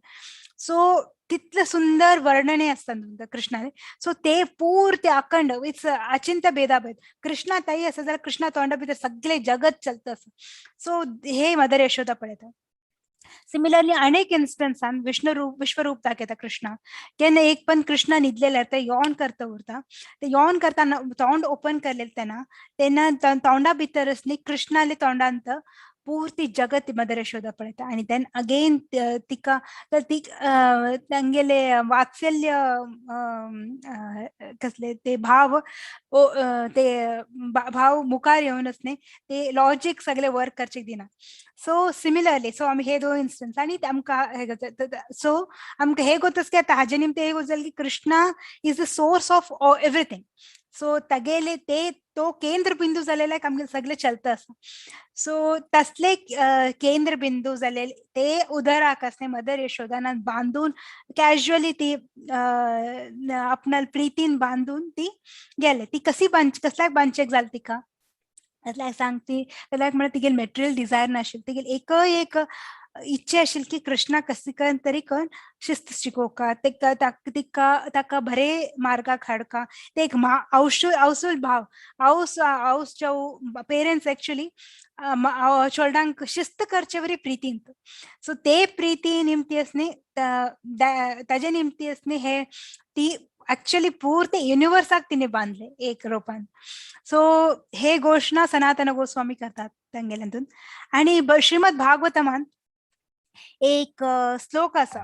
सो तितले सुंदर वर्णने असतात कृष्णाने सो ते पूर्ती अखंड विथ अचिंत्य भेदाभेद कृष्णा ताई आसा जाल्यार कृष्णा तोंडा भितर सगळे जगत चलता आसा सो हे मदर यशोदा पळयता सिमिलरली अनेक इन्स्टन्सान विश्वरूप दाखयता कृष्णा केन्ना एक पण कृष्णा न्हिदलेले ते यॉन करता उरता ते यॉन करताना तोंड ओपन केलेले तेन्ना तोंडा भितरच न्ही कृष्णाले तोंडांत पूर्ती जगत मदर यशोदा पळयता आणि देन अगेन तिका ती तांगेले वात्सल्य कसले ते भाव ते भाव मुखार येऊनच न्ही ते लॉजिक सगळे वर्क करचे दिना सो सिमिलरली सो आमी हे 2 इन्स्टन्स आणि आमकां सो आमकां हे गोतच की आता हाजे निमते हे गजाल की Krishna is the source of everything so तागेले ते तो केंद्र बिंदू जालेले आमगे सगळे चलता आसा सो तसले केंद्र बिंदू जालेले ते उदराक असणे मदर यशोदानान बांधून कॅज्युअली ती आपणाल प्रितीन बांधून ती गेले ती कशी कसल्याक बांदचेक जाली तिका सांगती जाल्यार म्हळ्यार तिगेल मेटेरियल डिझायर नाशिल्ली तिगेल एकय एक इच्छा आशिल्ली की कृष्णा कशी करून तरी करून शिस्त शिकोवका ताका बरे मार्गाक हाडका ते एक हौसूल भाव हाऊस पेरेंट्स एक्चुअली चोडवांक शिस्त करचे वरी प्रितीन सो ते प्रिती निमती असणे ताजे निमती असणे हे ती ऍक्च्युअली पूर्ण युनिवर्साक तिने बांधले एक रोपान सो हे घोषणा सनातन गोस्वामी करतात तांगेल्यांतून आणि श्रीमद भागवतमान एक श्लोक असा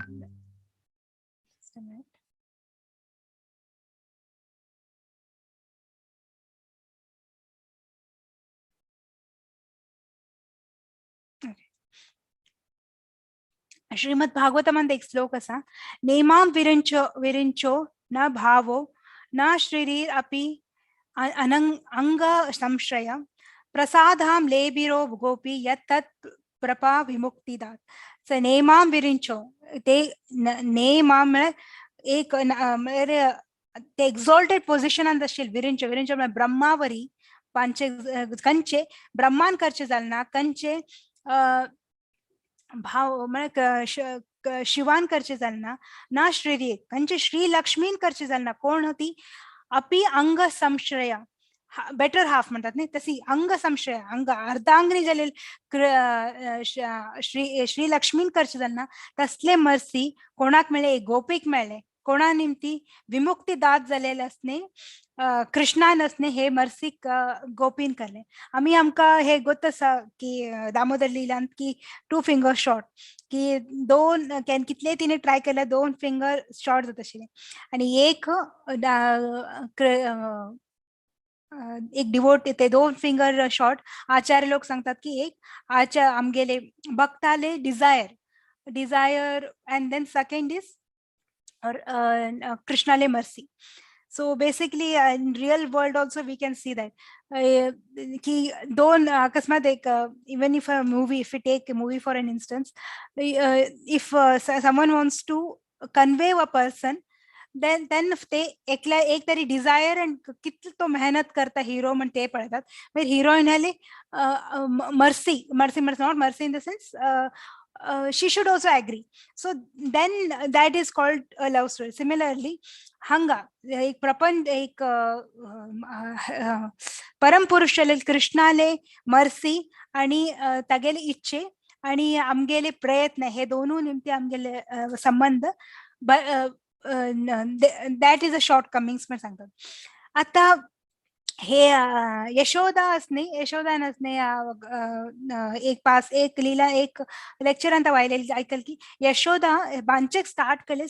श्रीमद भागवतामध्ये एक श्लोक असा, नेमाम विरिंचो न भावो न श्रीरीर अपि अंग संश्रय प्रसादाम लेबिरो गोपी यत्तत् प्रपा विमुक्तिदात. नेमाम विरिंचो, ते नेमाम म्हणजे एक ते एक्झॉल्टेड पोझिशन असशील. विरिंचो विरिंचो म्हणजे ब्रह्मावरी पांचे कंचे ब्रह्मान करचे जालना कंचे भाव म्हणजे शिवान करचे जालना ना श्रीरी कंचे श्री लक्ष्मीन करचे जालना. कोण होती? अपि अंग संश्रया, बेटर हाफ म्हणतात नाही तशी अंग संशय, अंग अर्धांगणी झालेल श्री लक्ष्मीन करचे जालना तसले मर्सी कोणाक मेळ्ळे? गोपीक मेळ्ळे. कोणा निमती? विमुक्ती दात झालेले असणे कृष्णान असणे हे मर्सीक गोपीन करले. आम्ही आमका हे गोत असा की दामोदर लिहिलांत की 2 फिंगर शॉर्ट, की दोन कितले तिने ट्राय केला 2 फिंगर शॉर्ट जात आशिल्ले आणि एक एक डिवोट ते 2 फिंगर शॉर्ट. आचार्य लोक सांगतात की एक आमगेले भक्ताले desire and then second is कृष्णाले mercy. So basically in real world also we can see that ki don akasmat ek even if a movie, if we take a movie for an instance, if someone wants to convey a person, then ते एकला एक तरी Dzire and किती तो मेहनत करता hero म्हण ते पळतात. मागीर हिरोईन आली mercy not mercy in the sense she should also agree. So then that is called a love story. Similarly hanga एक प्रपंच एक परम पुरुष कृष्णाले मर्सी आणि तागेले इच्छे आणि आमगेले प्रयत्न हे दोनों निमते आमगेले संबंध that is a shortcomings म्हणून सांगतात. आता हे यशोदा असणे एक लीला एक लेक्चर अंत वायलेली ऐकल की यशोदा बांचेक स्टार्ट केले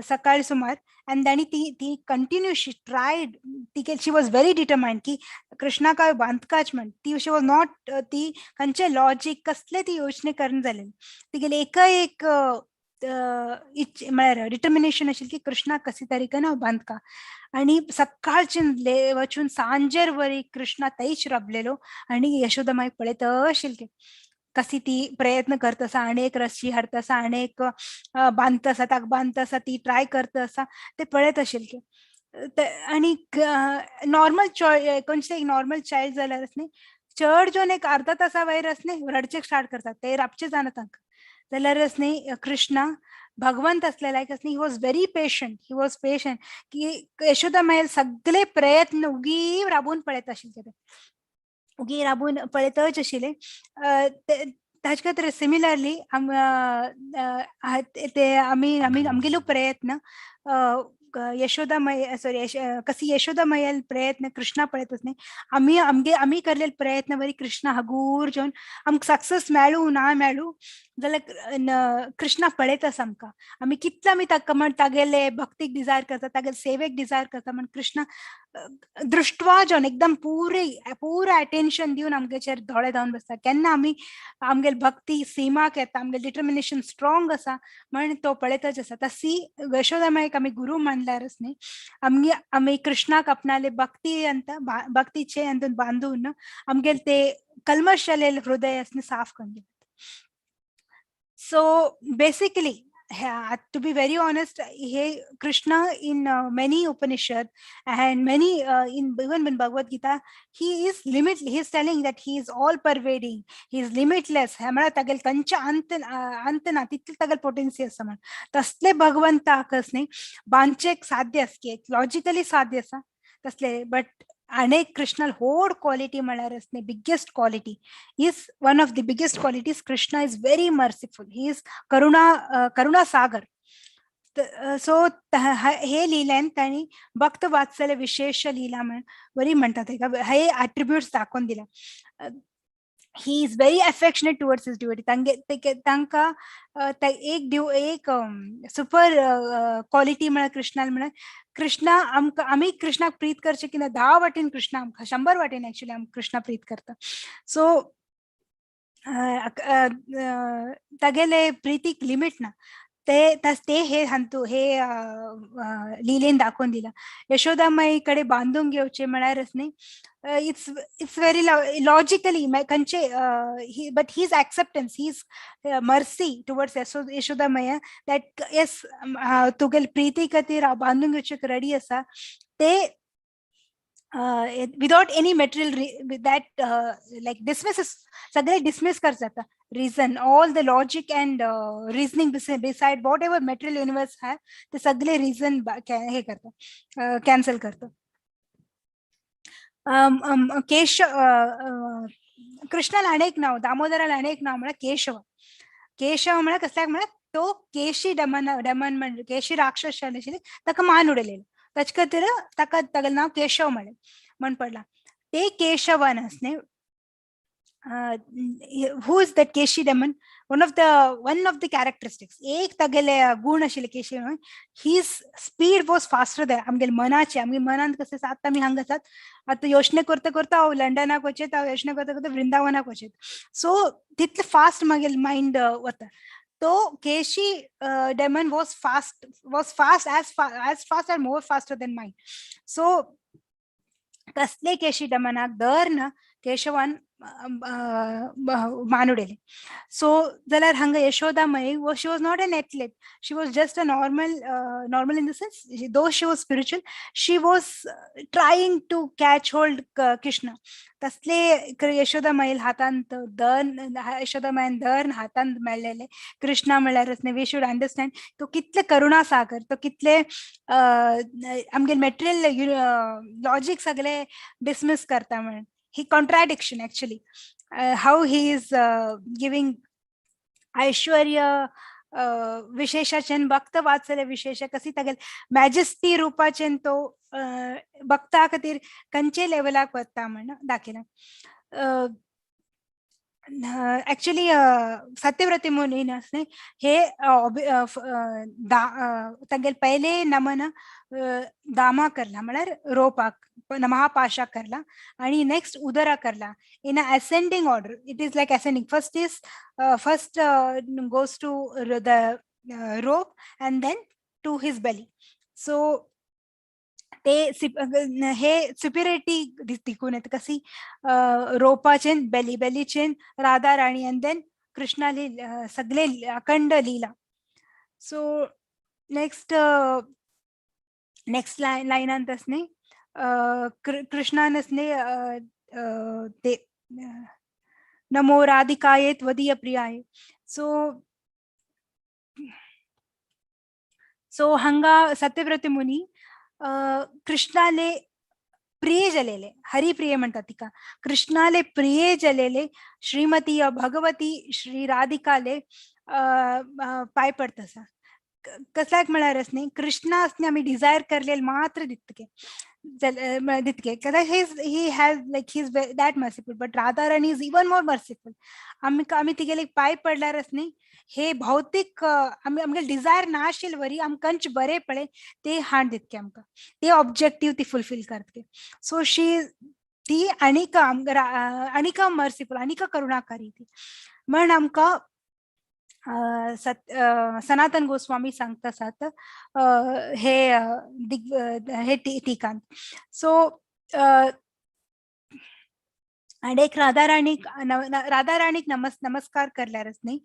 सकाळी सुमार अँड ताणी ती continue she triad she was very determined की कृष्णा काय बांधकाच म्हण ती शी वॉज नॉट ती खंयचे लॉजिक कसले ती योजने करून जालेली तिगेले एक म्हळ्यार डिटर्मिनेशन आशिल्ली की कृष्णा कशी तरीके हांव बांधका. आणि सकाळचे वचून सांजेर वरी कृष्णा थंयच रबलेलो आणि यशोदा मागीर पळयत आशिल्ली कशी ती प्रयत्न करत आसा, आनी रस्सी हाडत आसा, आनी बांधत आसा, ताका बांधत आसा, ती ट्राय करत आसा ते पळयत आशिल्ली. आणि नॉर्मल खंयचे एक नॉर्मल चायल्ड जाल्यार न्ही चड जोन एक अर्धा तासा वयर न्ही रडचेक स्टार्ट करतात, ते राबचे जाणा तांकां. जाल्यार न्ही कृष्णा भगवंत असले लायक ही वॉज व्हेरी पेशंट की यशोदा मागीर सगळे प्रयत्न उगी राबून पळयत आशिल्ले ते उगी राबून पळयतच आशिल्ले. ताजे खातीर सिमिलरली ते आमगेलो प्रयत्न यशोदा कशी यशोदा मैयल प्रयत्न कृष्णा पळयत न्ही आमी करलेले प्रयत्न वरी कृष्णा हगूर जावन आमकां सक्सेस मेळू ना मेळू जाल्यार कृष्णा पळयत आसा आमकां. आमी कितले आमी ताका म्हण तागेले भक्तीक डिझायर करता, तागेले सेवेक डिझायर करता म्हण कृष्णा दृश्टवा जावन एकदम पूर अटेन्शन दिवन आमगेचेर दोळे धांवन बसता. केन्ना आमी आमगेली भक्ती सीमाक येता, आमगेलें डिटर्मिनेशन स्ट्रॉंग आसा म्हण तो पळयतच आसा. तशी यशोदा मायक आमी गुरू मानल्यारच न्ही आमी कृष्णाक आपणाले भक्तीचे अंतून बांधून आमगेले ते कल्मश जालेले हृदय साफ करून दितात. So basically, to be very honest, Krishna in many Upanishad and many even in Bhagavad Gita, he is limitless. He is telling that he is all pervading. He is limitless. हमारा तगेल कंचा अंत ना तितले तगेल पोटेन्सी आसा म्हण तसले भगवंताक न्ही बांचेक साध्य आसा की लॉजिकली साध्य आसा तसले. बट अनेक कृष्णल होड क्वालिटी म्हळ्यार biggest quality is one of the biggest qualities. Krishna is very merciful. He is Karuna Sagar. So हे लिहिल्यान ताणी भक्त वात्सल्य विशेष लीला म्हण बरी म्हणतात हे एट्रिब्यूट्स दाखोवन दिला. he is very affectionate towards his devotee. तांकां एक सुपर क्वालिटी म्हळ्यार कृष्णाल म्हळ्यार कृष्णा आमी कृष्णाक प्रीत करचे की 10 वाटेन कृष्णा आमकां 100 वाटेन एक्चुअली कृष्णा प्रीत करता. सो तगेले प्रीतीक लिमिट ना ते ते हे हंतू हे लिलेन दाखवून दिला. यशोदामाईकडे बांधून घेवचे म्हळ्यारच न्ही it's very logically खंयचे but his acceptance, his mercy towards Yashoda Maya, that yes तुगेल Preeti खातीर बांधून घेवचे रेडी आसा ते without any material that like dismisses सगळे dismiss कर जाता reason, all the logic and reasoning beside whatever material universe है ते सगळे reason हे करता cancel करता. कृष्णाला अनेक नाव, दामोदराला अनेक नाव म्हणा केशव. केशव म्हणा कसल्याक म्हणा तो केशी डमन म्हणजे केशी राक्षस ताका मान उडयलेलो ताचे खातीर ताका तागेलें नाव केशव म्हण पडला. ते केशवान असणे who is that Keshi demon, one of the characteristics, एक तागेले गुण आशिल्ले केशी म्हणून his speed was faster than आमगेले मनाचे. आमगे मनान कशें आतां आमी हांगा आसात आतां योचने करता करता हांव लंडनाक वचेत, हांव योचने करता करता वृंदावनाक वचेत, सो तितले फास्ट मागेले मायंड वता. तो केशी demon was fast as fast and more faster than mine. So कसले केशी डमनाक दर ना केशवान मान उडयले. सो जाल्यार हांगा यशोदा माई she was not an athlete, she was just a normal in the sense, though she was spiritual, she was trying to catch hold Krishna. तसले Yashoda mile हातांत दर, यशोदा मायन दर हातांत मेळलेले कृष्णा म्हळ्यार वी शूड अंडरस्टँड तो कितले करुणा सागर, तो कितले आमगे मेटेरियल लॉजिक सगळे डिसमिस करता म्हणून. ही contradiction actually, how he is giving ऐश्वर्य विशेषाचेन भक्त वात्सल्य विशेष कशी तागेल मॅजेस्टी रूपाचेन तो भक्ता खातीर खंयचे लेवलाक वता म्हण दाखयला. ऍक्च्युली सत्यव्रती मुनीन हे तागेल पहिले नमन दामा करला म्हळ्यार रोपाक महापाशा करला आणि नेक्स्ट उदरा करला in a ascending order. It is like ascending. First goes to the rope and then to his belly. So ते हे सुपिरियरिटी दिखून येते कशी रोपाचेन बेलीचेन राधा राणी अँड देन कृष्णा सगळे अखंड लीला. सो नेक्स्ट लाईनांत असणे कृष्णान असणे ते नमो राधिकाये त्वदीय प्रियाय. सो हांगा सत्यव्रत मुनी कृष्णाले प्रिय जलेले, हरिप्रिय म्हणतात तिका, कृष्णाले प्रिय जलेले श्रीमती भगवती श्री राधिकाले पाय पडत असा. कसल्याक म्हळ्यार न्ही कृष्णा असणे आम्ही डिझायर करलेले मात्र दितके he has like he's that merciful, but Radharani is even more merciful. आम्ही तिगेले पाय पडल्यारच न्ही हे भौतिक आमगे डिझायर ना आशिल्ले वरी आमकांच बरे पडे ते हाड दितके आमकां ते ऑब्जेक्टिव्ह ती फुलफिल करतके. सो शी ती आनीक मर्सिफुल आनीक करुणाकारी ती म्हण आमकां सनातन गोस्वामी सांगता आसात हे टिकांत. सो अनेक राधाराणीक नमस्कार करल्यारच न्ही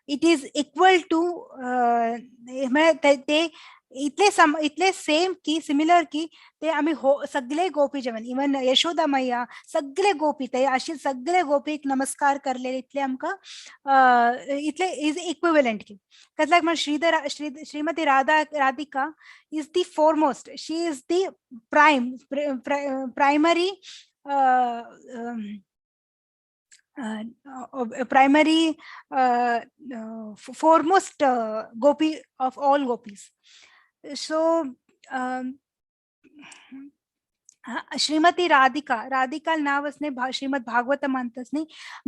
इट इज इक्वल टू ते इतले सेम की सिमिलर की ते आम्ही सगळे गोपी जेवण इवन यशोदा मैया सगळे गोपी ते अशी सगळे गोपीक नमस्कार करले इतले आमकां इतले इज इक्विवलंट की कसल्याक म्हण Shrimati Radhika is the foremost, she is the primary foremost gopi of all gopis. So Shrimati Radhika नाव असणे श्रीमद भागवत मानतच नाही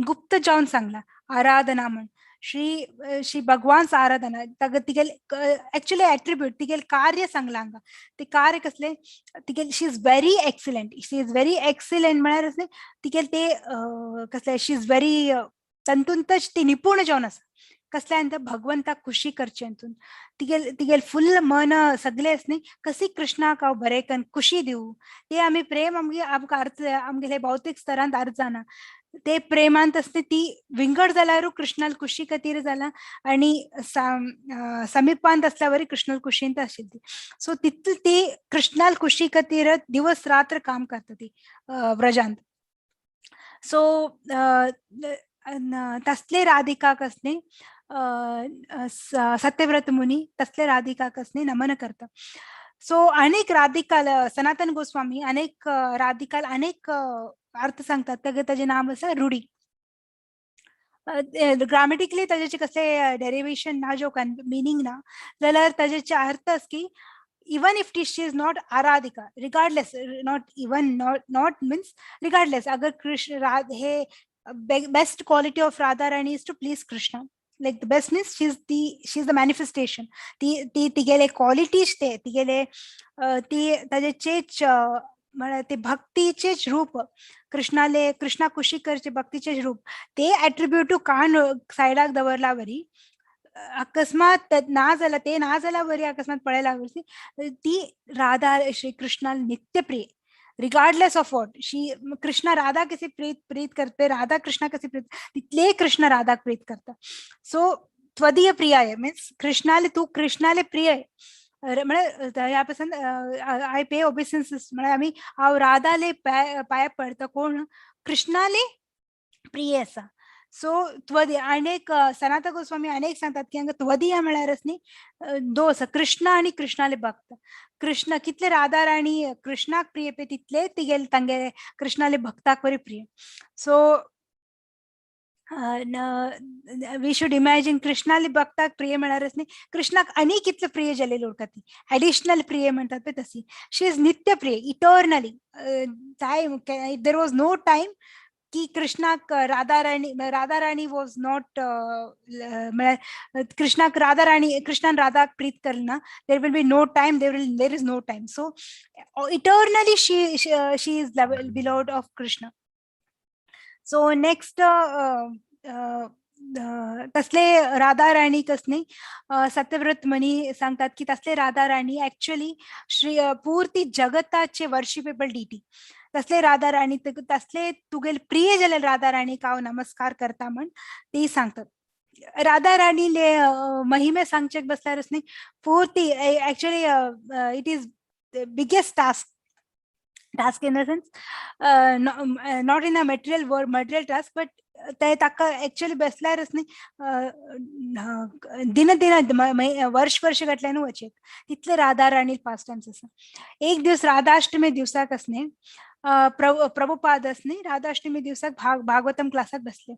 गुप्त जाऊन सांगला आराधना म्हण श्री भगवानच आराधना तिगेल ऍक्च्युली एट्रिब्यूट तिगेल कार्य सांगला हांगा. ते कार्य कसले तिगेल शी इज व्हेरी एक्सिलंट म्हळ्यार तिगेल ते कसले शी इज व्हेरी तंतूंतच ती निपूण जावन आसा कसल्यान भगवंताक खुशी करचे हितून तिगेल फुल्ल मन सगळे न्ही कशी कृष्णाक हांव बरें करून खुशी दिवं ते आमी प्रेम आमकां अर्थ आमगेले भौतीक स्तरांत अर्थ जाना ते प्रेमांत असते ती विंगड जाल्यारू कृष्णाल खुशी खातीर जाला आणि समीपांत असल्यावरय कृष्णाल खुशींत आशिल्ली सो तितली ती कृष्णाल खुशी खातीर दिवस रात्र काम करता ती व्रजांत सो तसले राधिकाक असणे सत्यव्रत मुनी तसले राधिकाक असणे नमन करता सो अनेक राधिकाल सनातन गोस्वामी अनेक राधिकाल अनेक अर्थ सांगतात ताजे नाम आसा रूढी ग्रामेटिकली ताजेचे कसले डेरिवेशन ना जो मिनिंग ना जाल्यार ताजेचे अर्थ आस की even if she is not aradhika regardless not even not means regardless agar krishna he best quality of radha rani is to please krishna like the best means she's the manifestation ती तिगेले qualities ते तिगेले ती ताजेचेच म्हळ्यार ते भक्तीचेच रूप कृष्णा खुशी करचे भक्तीचेच रूप ते एट्रिब्यूट टू कान सायडाक दवरला वरी अकस्मात ना जाला वरी अकस्मात पळयला वरी ती राधा श्री कृष्णाल नित्य प्रिय रिगार्डलेस ऑफ वॉट शी कृष्णा राधा कशी प्रीत करते राधा कृष्णा कशी प्रीत तितले कृष्ण राधा प्रीत करता सो त्वदीय प्रिय आहे मीन्स तू कृष्णाले प्रिय म्हळ्यार ह्या पासून आय पे ओबेसन्स म्हळ्यार आमी हांव राधाले पांया पडटा कोण कृष्णाले प्रिय आसा सो त्वदी अनेक सनातन गोस्वामी अनेक सांगतात की हांगा त्वदीय म्हळ्यारच न्ही दोस कृष्णा आणि कृष्णाले भक्त कृष्ण कितले राधा राणी कृष्णाक प्रिय पे तितले तिगेले तांगे कृष्णाले भक्ताक बरे प्रिय सो वी शुड इमॅजिन कृष्णाले भक्ताक प्रिय म्हळ्यारच न्ही कृष्णाक आनी कितले प्रिय जालेले उरतात ती ऍडिशनल प्रिय म्हणतात पळय तशी शी इज नित्य प्रिय eternally time there was no time की कृष्णाक राधा राणी वॉज नॉट कृष्णाक कृष्णान राधाक प्रीत करना there will be no time there is no time so eternally she is beloved of Krishna so next तसले राधा राणी कसने सत्यव्रत मनी सांगतात की तसले राधा राणी ऍक्च्युअली श्री पूर्ती जगताचे वर्शिपेबल डीटी तसले राधा राणी तसले तुगेल प्रिय जाले राधा राणी हांव नमस्कार करता म्हण ती सांगतात राधा राणीले महिमे सांगचे बसल्यारच न्ही पूर्ती actually it is biggest task in the sense not in a material task but ते ताका ऍक्च्युअली बसल्यारच न्ही दिन वर्ष घातल्यान वचेत तितले राधा राणी पास्ट टाइम्स आसा एक दिवस राधाष्टमी दिवसाक असणे प्रभुपाद असणे राधाष्टमी दिवसाक भागवतम क्लासाक बसले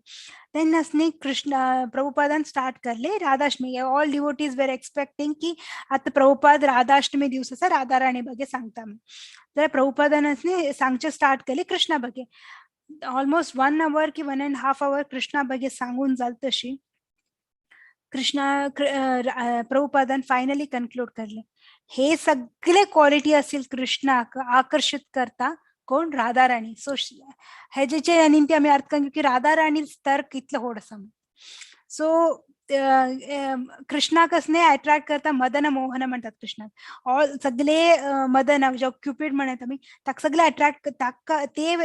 तेन्नाच न्ही कृष्ण प्रभुपादान स्टार्ट करले राधाष्टमी ऑल डिवोटीज वेर एक्सपेक्टिंग की आता प्रभुपाद राधाष्टमी दिवस आसा राधा राणी बगे सांगता जाल्यार प्रभुपादान सांगचे स्टार्ट केले कृष्णा बगे ऑलमोस्ट 1 hour की 1.5 hour कृष्णा बगे सांगून जाल तशी कृष्णा प्रभुपादान फायनली कन्क्लूड करले हे सगळे क्वालिटी असेल कृष्णाक आकर्षित करता कोण राधा राणी सो हेजेचे निमते आमी अर्थ करूं की राधा राणी स्तर कितलो व्हड आसा सो कृष्णाक असणे अट्रॅक्ट करता मदन मोहन म्हणतात कृष्णाक ऑल सगळे मदन जो क्युपिड म्हणत आमी ताका सगळे अट्रॅक्ट ताका ते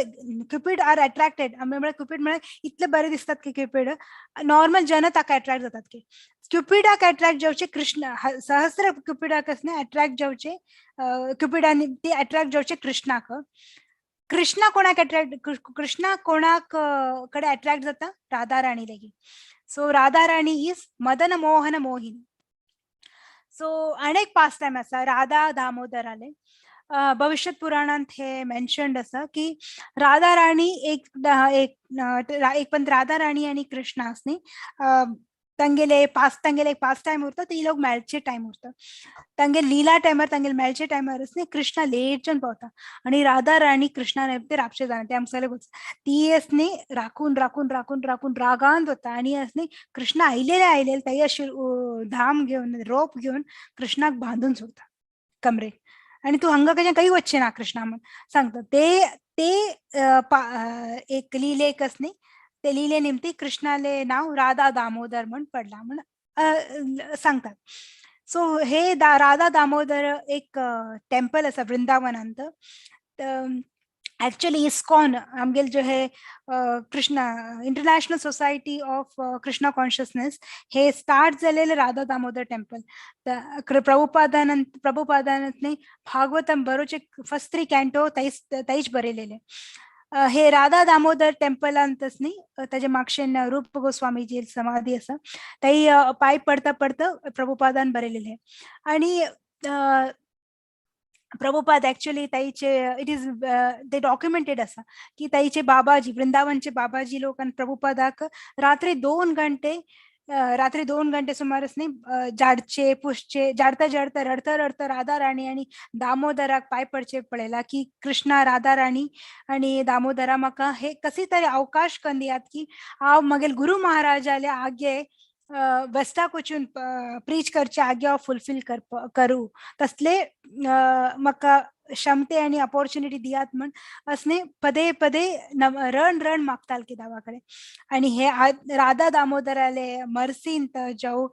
क्युपिड आर अट्रॅक्टेड आमी म्हळ्यार क्युपिड म्हळ्यार इतले बरे दिसतात की क्युपिड नॉर्मल जन ताका अट्रॅक्ट जातात की क्युपिडाक अट्रॅक्ट जावचे कृष्ण सहस्र क्युपिडाक असणे अट्रॅक्ट जावचे क्युपिडानी ते अट्रॅक्ट जावचे कृष्णाक कृष्णा कोणाक अट्रॅक्ट कृष्णा कोणाक कडे अट्रॅक्ट जाता राधा राणी लेगी so Radha Rani is Madan Mohan Mohini so अनेक पास टाइम आसा राधा दामोदर आले भविष्य पुराणांत हे मेन्शन्ड आसा की राधा राणी एक पण राधा राणी आणि कृष्णा असनी तांगेले पास टाइम उरता ती लोक मेळचे टाइम उरता तांगे लीला टायमार तांगे मेळचे टायमार कृष्णा लेटच्यान पावता आणि राधा राणी कृष्णा ते रापचे जाणा ते आमचे ती असनी राखून रागान वता आणि असनी कृष्णा आयलेले ताई अशी धाम घेऊन रोप घेऊन कृष्णाक बांधून सोडता कमरे आणि तू हांगा कशें काही वचचे ना कृष्णा म्हण सांगता ते एक लिलेक असनी ते लिहिले निमती कृष्णाले नाव राधा दामोदर म्हण पडला म्हण सांगतात. सो हे राधा दामोदर एक टेम्पल असा वृंदावनांत. ऍक्च्युअली इस्कॉन आमगेल जो है Krishna international society of Krishna consciousness हे स्टार्ट झालेलं राधा दामोदर टेम्पल. प्रभुपादानंतने भागवतम बरोचे फर्स्ट 3 कॅन्टो तैच बरेलेले. हे राधा दामोदर टेम्पल अंतच न्ही ताजे मागशेन रूप गोस्वामीजी समाधी आसा थंय पांय पडता पडता प्रभुपादान बरयलेले. आणि प्रभुपाद ऍक्च्युअली ताईचे इट इज ते डॉक्युमेंटेड असा की ताईचे बाबाजी वृंदावनचे बाबाजी लोक आणि प्रभुपादाक रात्री 2 घंटे सुमारच नाही जाडचे पुसचे जाडता जाडता रडता रडता राधा राणी आणि दामोदराक पाय पडचे पळयला की कृष्णा राधा राणी आणि दामोदरा म्हाका हे कशी तरी अवकाश करून दियात की हांव मागीर गुरु महाराजाले आगे वेस्टाक वचून प्रीच करचे आगे हांव फुलफील करू तसले म्हाका क्षमते आणि अपॉर्च्युनिटी दियात म्हण असणे पदे पदे रण मागताल की देवाकडे. आणि हे राधा दामोदराले मर्सींत जाऊ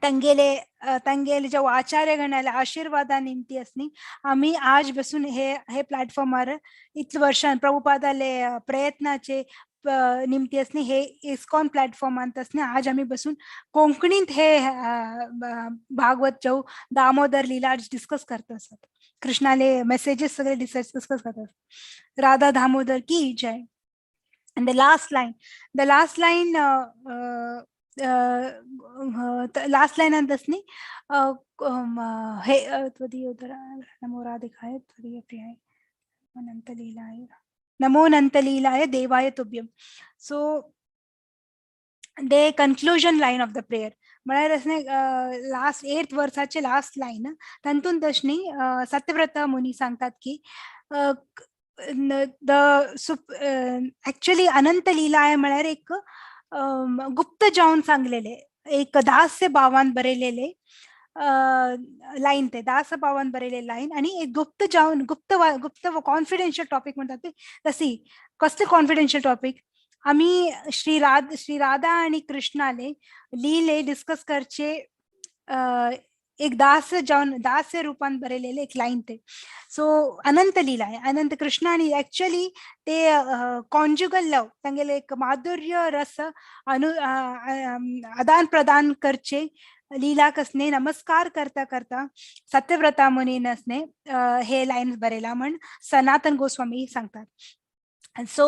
तंगेले जो आचार्यगणाले आशीर्वादा निमती असनी आम्ही आज बसून हे प्लॅटफॉर्मार इतले वर्षां प्रभुपादाले प्रयत्नाचे निमती असनी हे इस्कॉन प्लॅटफॉर्म असणे आज आम्ही बसून कोंकणीत हे भागवत जाऊ दामोदर लीला डिस्कस करत असत. कृष्णाले मेसेजेस सगळे डिस्कस करतात. राधा दामोदर की जय. And the last line last line अंतस्नी हे त्वदीयोदर नमो राधिकाय त्वदीय प्रियाय अनंत लीलाय नमो अनंत लीलाय देवाय तुभ्यम. So the conclusion line of the prayer म्हळ्यार असणे लास्ट 8th वर्साचे लास्ट लाईन तातून तशनी सत्यव्रत मुनी सांगतात की ऍक्च्युअली अनंत लीलाय म्हळ्यार एक गुप्त जावन सांगलेले एक दास्य भावान बरयलेले लाईन ते दास भावान बरयलेले लाईन आणि एक गुप्त जावन गुप्त कॉन्फिडेन्शियल टॉपिक म्हणतात ते तशी कसले कॉन्फिडेन्शियल टॉपिक आम्ही श्री राधा आणि कृष्णाले लीले डिस्कस करचे एक दास्य रूपान बरयलेले एक लाईन ते. सो अनंत लीला आहे अनंत कृष्ण आणि ऍक्च्युअली ते कॉन्जुगल लव तांगेले एक माधुर्य रस आदान प्रदान करचे लीला कसने नमस्कार करता करता सत्यव्रता मुनीन असणे हे लाईन बरेला म्हण सनातन गोस्वामी सांगतात. सो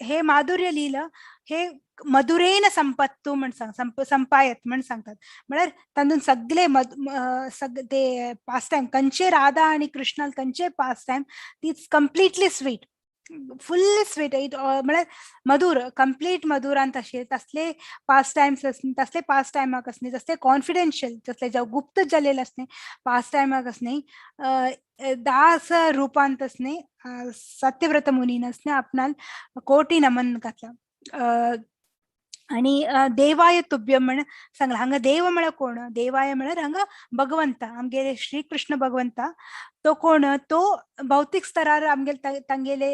हे माधुर्य लीला हे मधुरेन संपत्तू म्हण संपायत म्हण सांगतात. म्हळ्यार तातून सगळे ते पास्ट टाइम कंचे राधा आणि कृष्णाल कंचे पास्ट टाइम ती कम्प्लिटली स्वीट फुल्ली स्वीट म्हळ्यार मधुर कंप्लीट मधुरान तसले पास्ट टाइम्स तसले पास्ट टायमाक असणे तसले कॉन्फिडेन्शियल तसले जे गुप्त जालेले असणे पास्ट टायमाक असणे दास रूपांत असणे सत्यव्रत मुनीन असणे आपणाल कोटी नमन घातला. आणि देवाय तुभ्यम म्हण सांगला हांगा देव म्हळ्यार कोण देवाय म्हळ्यार हांगा भगवंत आमगेले श्री कृष्ण भगवंता तो कोण तो भौतिक स्तरार आमगेले तांगेले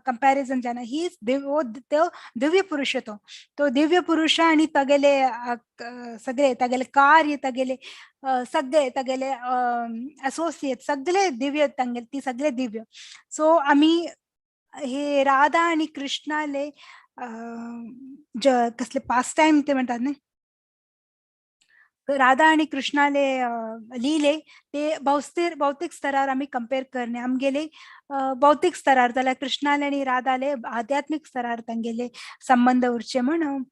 कंपॅरिझन जाना ही तो दिव्य पुरुष तो दिव्य पुरुष आणि तगेले सगळे तगेले कार्य तगेले सगळे तगेले असोसिएट सगळे दिव्य तांगेले ती सगळे दिव्य. सो आम्ही हे राधा आणि कृष्णाले कसले पास्ट टाइम ते म्हणतात ना राधा आणि कृष्णाले लिहिले ते भौतिक स्तरार आम्ही कंपेअर करणे आमगेले भौतिक स्तरार जाल्यार कृष्णाले आणि राधाले आध्यात्मिक स्तरार तांगेले संबंध उरचे म्हण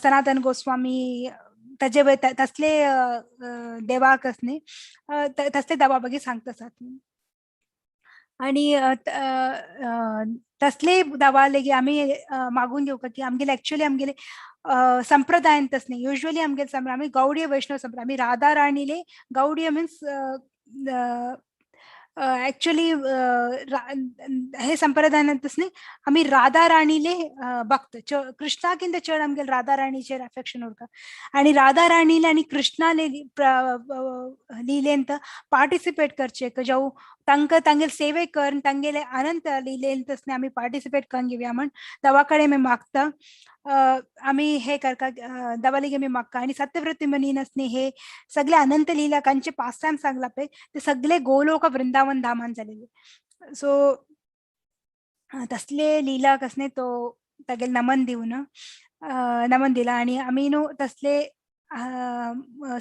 सनातन गोस्वामी ताजे तसले देवाक असणे तसले देवा बघे सांगत असतात. आणि तसले दवाले की आम्ही मागून घेऊ का की आमगेले ऍक्च्युअली आमगेले संप्रदायांतच नाही युजली आमगेले आम्ही गौडीय वैष्णव संप्रदाय आम्ही राधा राणीले गौडीय मीन्स ऍक्च्युअली हे संप्रदायांतच नाही आम्ही राधा राणीले बघतो कृष्णाकिंत चड आमगेले राधा राणीचेर अफेक्शन उरता आणि राधा राणीले आणि कृष्णाले लिलेंत पार्टिसिपेट करचे जाऊ तांकां तांगेले सेवे करून तांगेले अनंत लिलेन तसने आमी पार्टिसिपेट करून घेवया म्हण देवा कडेन आमी मागता. आमी हे करता देवालीग आमी मागता आणि सत्यव्रती म्हणीन असणे हे सगळे अनंत लिला कांचे पाच टाइम सांगला पळय ते सगळे गोलोक वृंदावन धामान जालेले. सो तसले लीला कसने तो तागेले नमन दिवन नमन दिला आणि आमी न्हू तसले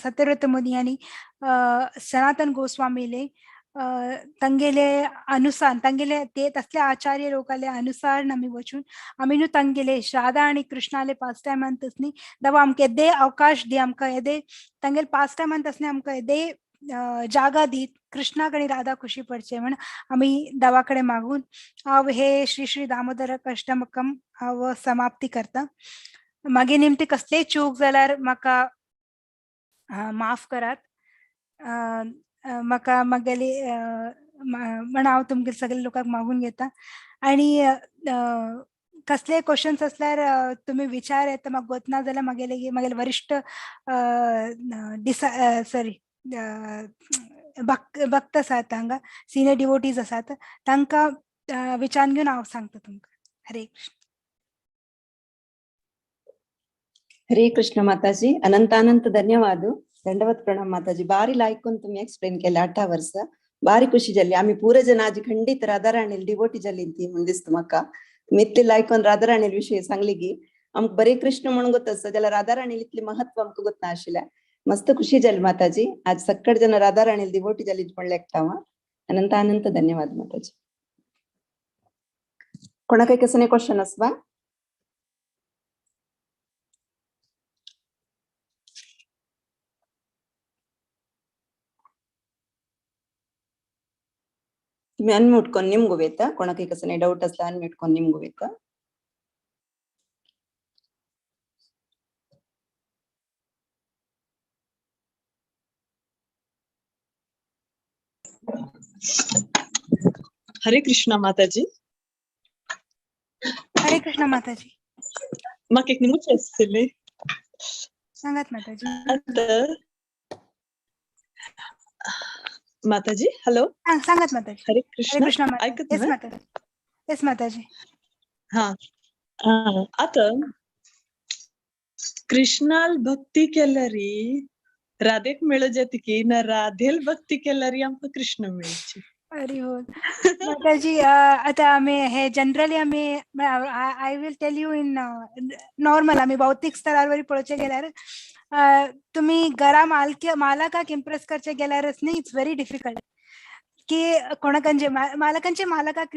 सत्यव्रत मुनी आणि सनातन गोस्वामीले तांगेले अनुसार तांगेले ते तसले आचार्य लोकाले अनुसार आमी वचून आमी न्हू तांगेले राधा आणि कृष्णाले पाच टायमान तसनी दवा आमकां येदे अवकाश दी आमकां येदे तांगेले पाच टायमान तसने आमकां येदे जागा दी कृष्णाक आणि राधा खुशी पडचे म्हण आमी देवा कडेन मागून हांव हे श्री श्री दामोदर अष्टमकम हांव समाप्ती करता. मागे निमते कसलेय चूक जाल्यार म्हाका माफ करात. म्हाका मागेली म्हण हांव तुमगे सगळे लोकांक मागून घेता आणि कसले क्वेश्चन्स असल्यार तुम्ही विचार येता म्हाका गोतना जाल्यार मागेले वरिष्ठ सॉरी भक्त आसात हांगा सिनियर डिवोटीज आसात तांकां विचारून घेवन हांव सांगता तुमकां. हरे कृष्ण. ಹರೇ ಕೃಷ್ಣ ಮಾತಾಜಿ, ಅನಂತಾನಂತ ಧನ್ಯವಾದ. ದಂಡವತ್ ಪ್ರಣಾಮ್ ಮಾತಾಜಿ. ಬಾರಿ ಲಾಯ್ಕೊಂಡ್ तुम्ही एक्सप्लेन केले 8 वर्ष बारी खुशी जाली. आम्ही पूर जन आज खंडित राधाराणी डिवोटी जाली ती म्हण दिसत म्हाका. तुम्ही इतले लायकोन राधाराणी विषयी सांगली की आमकां बरे कृष्ण म्हणून गोत आसा जाल्यार राधाराणी इतली महत्व आमकां गोत नाशिल्लें. मस्त खुशी जाली माताजी. आज सक्कड जन राधाराणी डिवोटी जाली पण लेखता. अनंत अनंत धन्यवाद माताजी. कोणाक कसने क्वेश्चन आसवा? तुम्ही अनम्यूट करून निमगो वेता. कोणाक कसने डाऊट असला अनम्यूट करून निमगो वेता. हरे कृष्णा माताजी. हरे कृष्ण माताजी. म्हाका एक निमूच आसतले. सांगात माताजी. आता माताजी हॅलो. सांगात माताजी. हरे हरे कृष्ण. कृष्ण माताजी. ऐकत येस ना? माताजी. येस माताजी. हा आता कृष्णाल भक्ती केल्यारी राधेक मिळ जाते की ना राधेल भक्ती केल्यारी आमकां कृष्ण मिळचे. अरे हो माताजी. आता आम्ही हे जनरली आम्ही I will tell you in normal आम्ही भौतिक स्तरावर पळोवचे गेल्यार तुम्ही घरा मालकाक इम्प्रेस करचे गेल्यारच न्ही इट्स व्हेरी डिफिकल्ट की कोणाकांचे मालकांचे मालकाक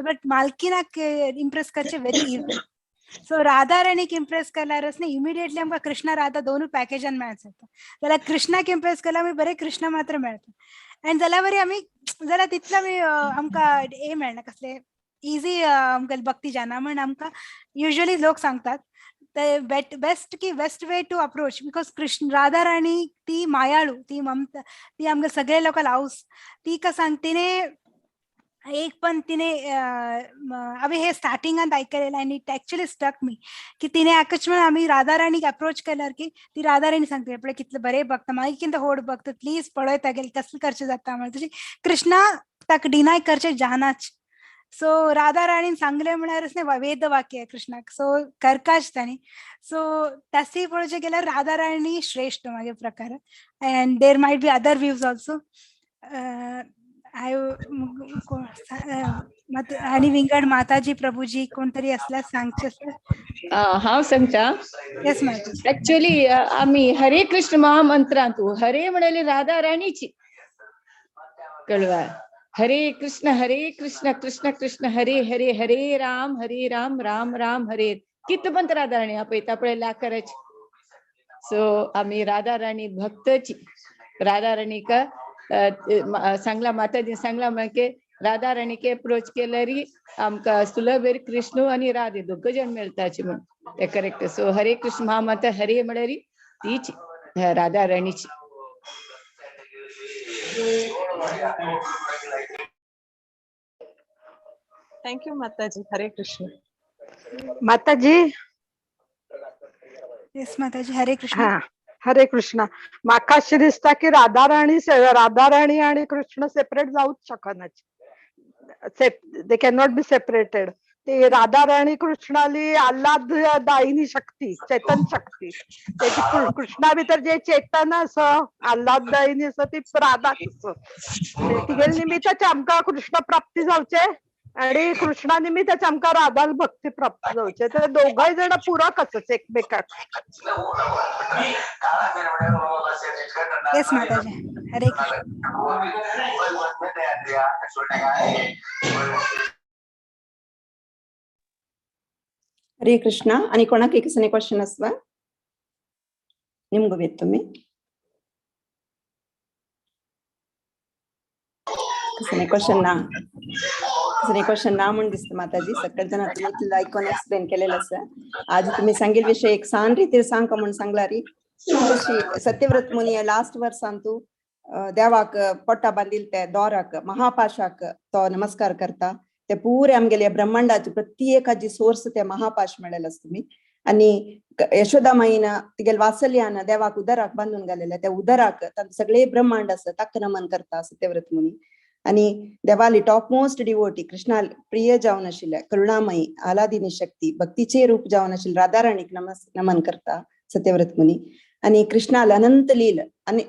बट मालकीनाक इम्प्रेस करचे व्हेरी इझी. सो राधा राणीक इम्प्रेस केल्यारच न्ही इमिडिएटली आमकां कृष्णा राधा दोनूय पॅकेजान मेळत जाता. जाल्यार कृष्णाक इम्प्रेस केल्यार आमी बरे कृष्ण मात्र मेळटा आनी जाल्यार बरी आमी जाल्यार तितलो आमी आमकां हे मेळना कसले इजी आमकां भक्ती जाना म्हण आमकां युजली लोक सांगतात best way to approach because Krishna Radha Rani ती मायाळू ती ममता ती आमकां सगळे लोक लावूस ती का सांग तिने एक पण तिने आम्ही हे स्टार्टिंगात ऐकलेलं आणि इट ऍक्च्युअली स्टक मी की तिने म्हणून आम्ही राधा राणीक अप्रोच केल्यार की ती राधा राणी सांगते आपले कितले बरे बघता मागीर किंत होड बघता प्लीज पळयता गेल कसले करचे जाता म्हण तुझी कृष्णा ताका डिनाय करचे जानाच. सो राधा राणीन सांगले म्हळ्यारच न्ही वेद वाक्य आहे कृष्णाक सो करकाच ताणी. सो तशी पळोवचे गेल्यार राधा राणी श्रेष्ठ मागे प्रकार and there might B other views also. आणि विंगड माताजी प्रभूजी कोणतरी असल्यास सांगचे हांव सांगता. येस माताजी. ऍक्च्युअली आम्ही हरे कृष्ण महामंत्रांतू हरे म्हणले राधा राणीची कळवा. हरे कृष्ण कृष्ण कृष्ण हरे हरे हरे राम राम राम हरे कित पंत राधा राणी आपयता पळयला करायची. सो आम्ही राधा राणी भक्तची राधा राणी का सांगला माताजी सांगला मागे राधा राणी के अप्रोच केल्यारी आमकां सुलभेर कृष्ण आणि राधे दोग जण मेळटाचे म्हणून ते करेक्ट. सो हरे कृष्ण महामंत्र हरे म्हळ्यारी तीच राधा राणीची. थँक्यू माताजी. हरे कृष्ण. माताजी. येस माताजी. हरे कृष्ण. हा हरे कृष्ण. म्हाका अशें दिसता की राधाराणी आणि कृष्ण सेपरेट जाऊच शकना. They can not be separated. ती राधाराणी कृष्णाली आल्हाददायिनी शक्ती, चेतन शक्ती. त्याची कृष्णा भितर जे चेतन असं आल्हाददायिनी असं ती राधाच असं. तिगेल निमित्ताचे आमकां कृष्ण प्राप्ती जावचे आणि कृष्णा निमित्ताचे आमकां राधा भक्ती प्राप्त जावचे. तर दोघंय जण पूरक असच एकमेकाक. येस माताजी. हरे कृष्ण. ಹರೇ ಕೃಷ್ಣ. आणि कोणाक एक क्वेश्चन आसवा निमगो बेत तुम्ही क्वेश्चन ना म्हणून दिसतं माताजी. सकाळ जण तुम्ही तिला ऐकून एक्सप्लेन केलेलं असं. आज तुम्ही सांगेल विषय एक सान रीतीर सांग म्हणून सांगला री. तशी सत्यव्रत मुनी लास्ट वर्स सांगतो देवाक पोट्टा बांदिल ते दोराक महापाशाक तो नमस्कार करता. ते पुरे आमगेले ब्रह्मांडाचे प्रत्येकाची सोर्स ते महापाश मेळेल आस तुम्ही. आणि यशोदा माईन तिगेल वात्सल्यान देवाक उदराक बांधून घालेले त्या उदराक सगळे ब्रह्मांड असं ताक नमन करता सत्यव्रत मुनी. आणि Devali top most devotee Krishna प्रिय जावन आशिल्ले करुणामयी आलादिनी शक्ती भक्तीचे रूप जावन आशिल्ले राधाराणीक नमन करता सत्यव्रत मुनी. आणि कृष्णाल अनंत लील आणि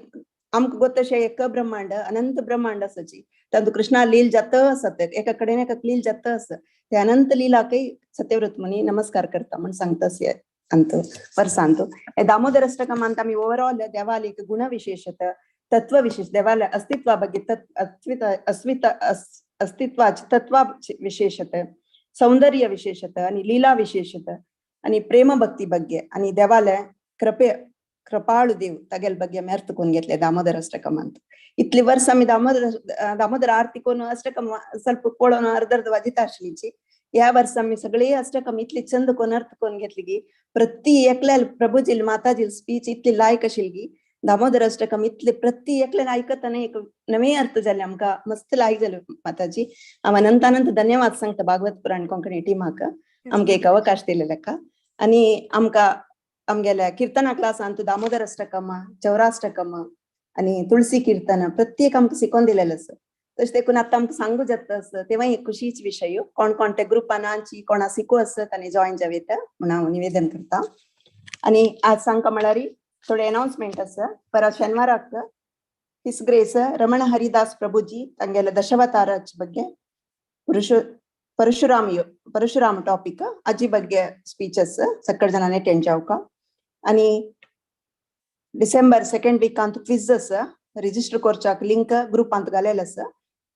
आमकां गोतशे एक ब्रह्मांड अनंत ब्रह्मांड आसाची तातूंत कृष्णा लील जात आसत एका कडेन एक लील जात आस ते अनंत लीलाकय सत्यव्रत मुनी नमस्कार करता म्हण सांगता अंत वर्सांतो. दामोदर अष्टकमांत आमी ओवरऑल देवाली गुण विशेषत तत्व विशेष देवाला अस्तित्वा ಬಗ್ಗೆ अस्तित्वाची तत्व विशेषत सौंदर्य विशेषत आणि लीला विशेषत आणि प्रेम भक्ती ಬಗ್ಗೆ आणि देवाला कृपाळू देव तगेल ಬಗ್ಗೆ मेर्तकून घेतले दामोदर अष्टकम ಅಂತ. इतली वर्ष आम्ही दामोदर आरती कोण अष्टकम ಸ್ವಲ್ಪ पळोवन अर्ध वाजिता आसलीची. या वर्ष आम्ही सगळे अष्टकम इतली छंद कोण अर्थ कोण घेतली की प्रति एकल्या प्रभूजील माताजील स्पीच इतली लायक आशिल्ली की दामोदर अष्टकम इतले प्रति एकल्यान आयकताना एक नवे अर्थ जाले आमकां मस्त लायक जाले माताजी. हांव अनंत धन्यवाद सांगता भागवत पुराण कोंकणी टिमाक आमकां एक अवकाश दिलेलेका. आणि आमकां आमगेल्या कीर्तना क्लासान दामोदर अष्टकम चौराष्टकम आणि तुळसी कीर्तन प्रत्येक आमकां शिकोवन दिलेलें आसा. तशें देखून आतां आमकां सांगू जाता आसा तेव्हा एक खुशीच विशय कोण कोण ते ग्रुपांची कोणा शिकू आसत आनी जॉईन जावेत म्हण हांव निवेदन करता. आणि आज सांगता म्हळ्यार थोडे अनाउन्समेंट आसा. पर ಶನಿವಾರಕ್ಕೆ ಹಿಸ್ ಗ್ರೇಸ್ ರಮಣ ಹರಿದಾಸ್ ಪ್ರಭುಜಿ ತಂಗೆಲ್ಲ ದಶಾವತಾರಚ ಬಗ್ಗೆ परशुराम टॉपिक अजी ಬಗ್ಗೆ स्पीचेस सगळे जणांनी अटेंड जावका. आणि डिसेंबर 2nd वीक अंत क्विज आसा रजिस्टर करच्याक लिंक ग्रुपांत घालेले आसा.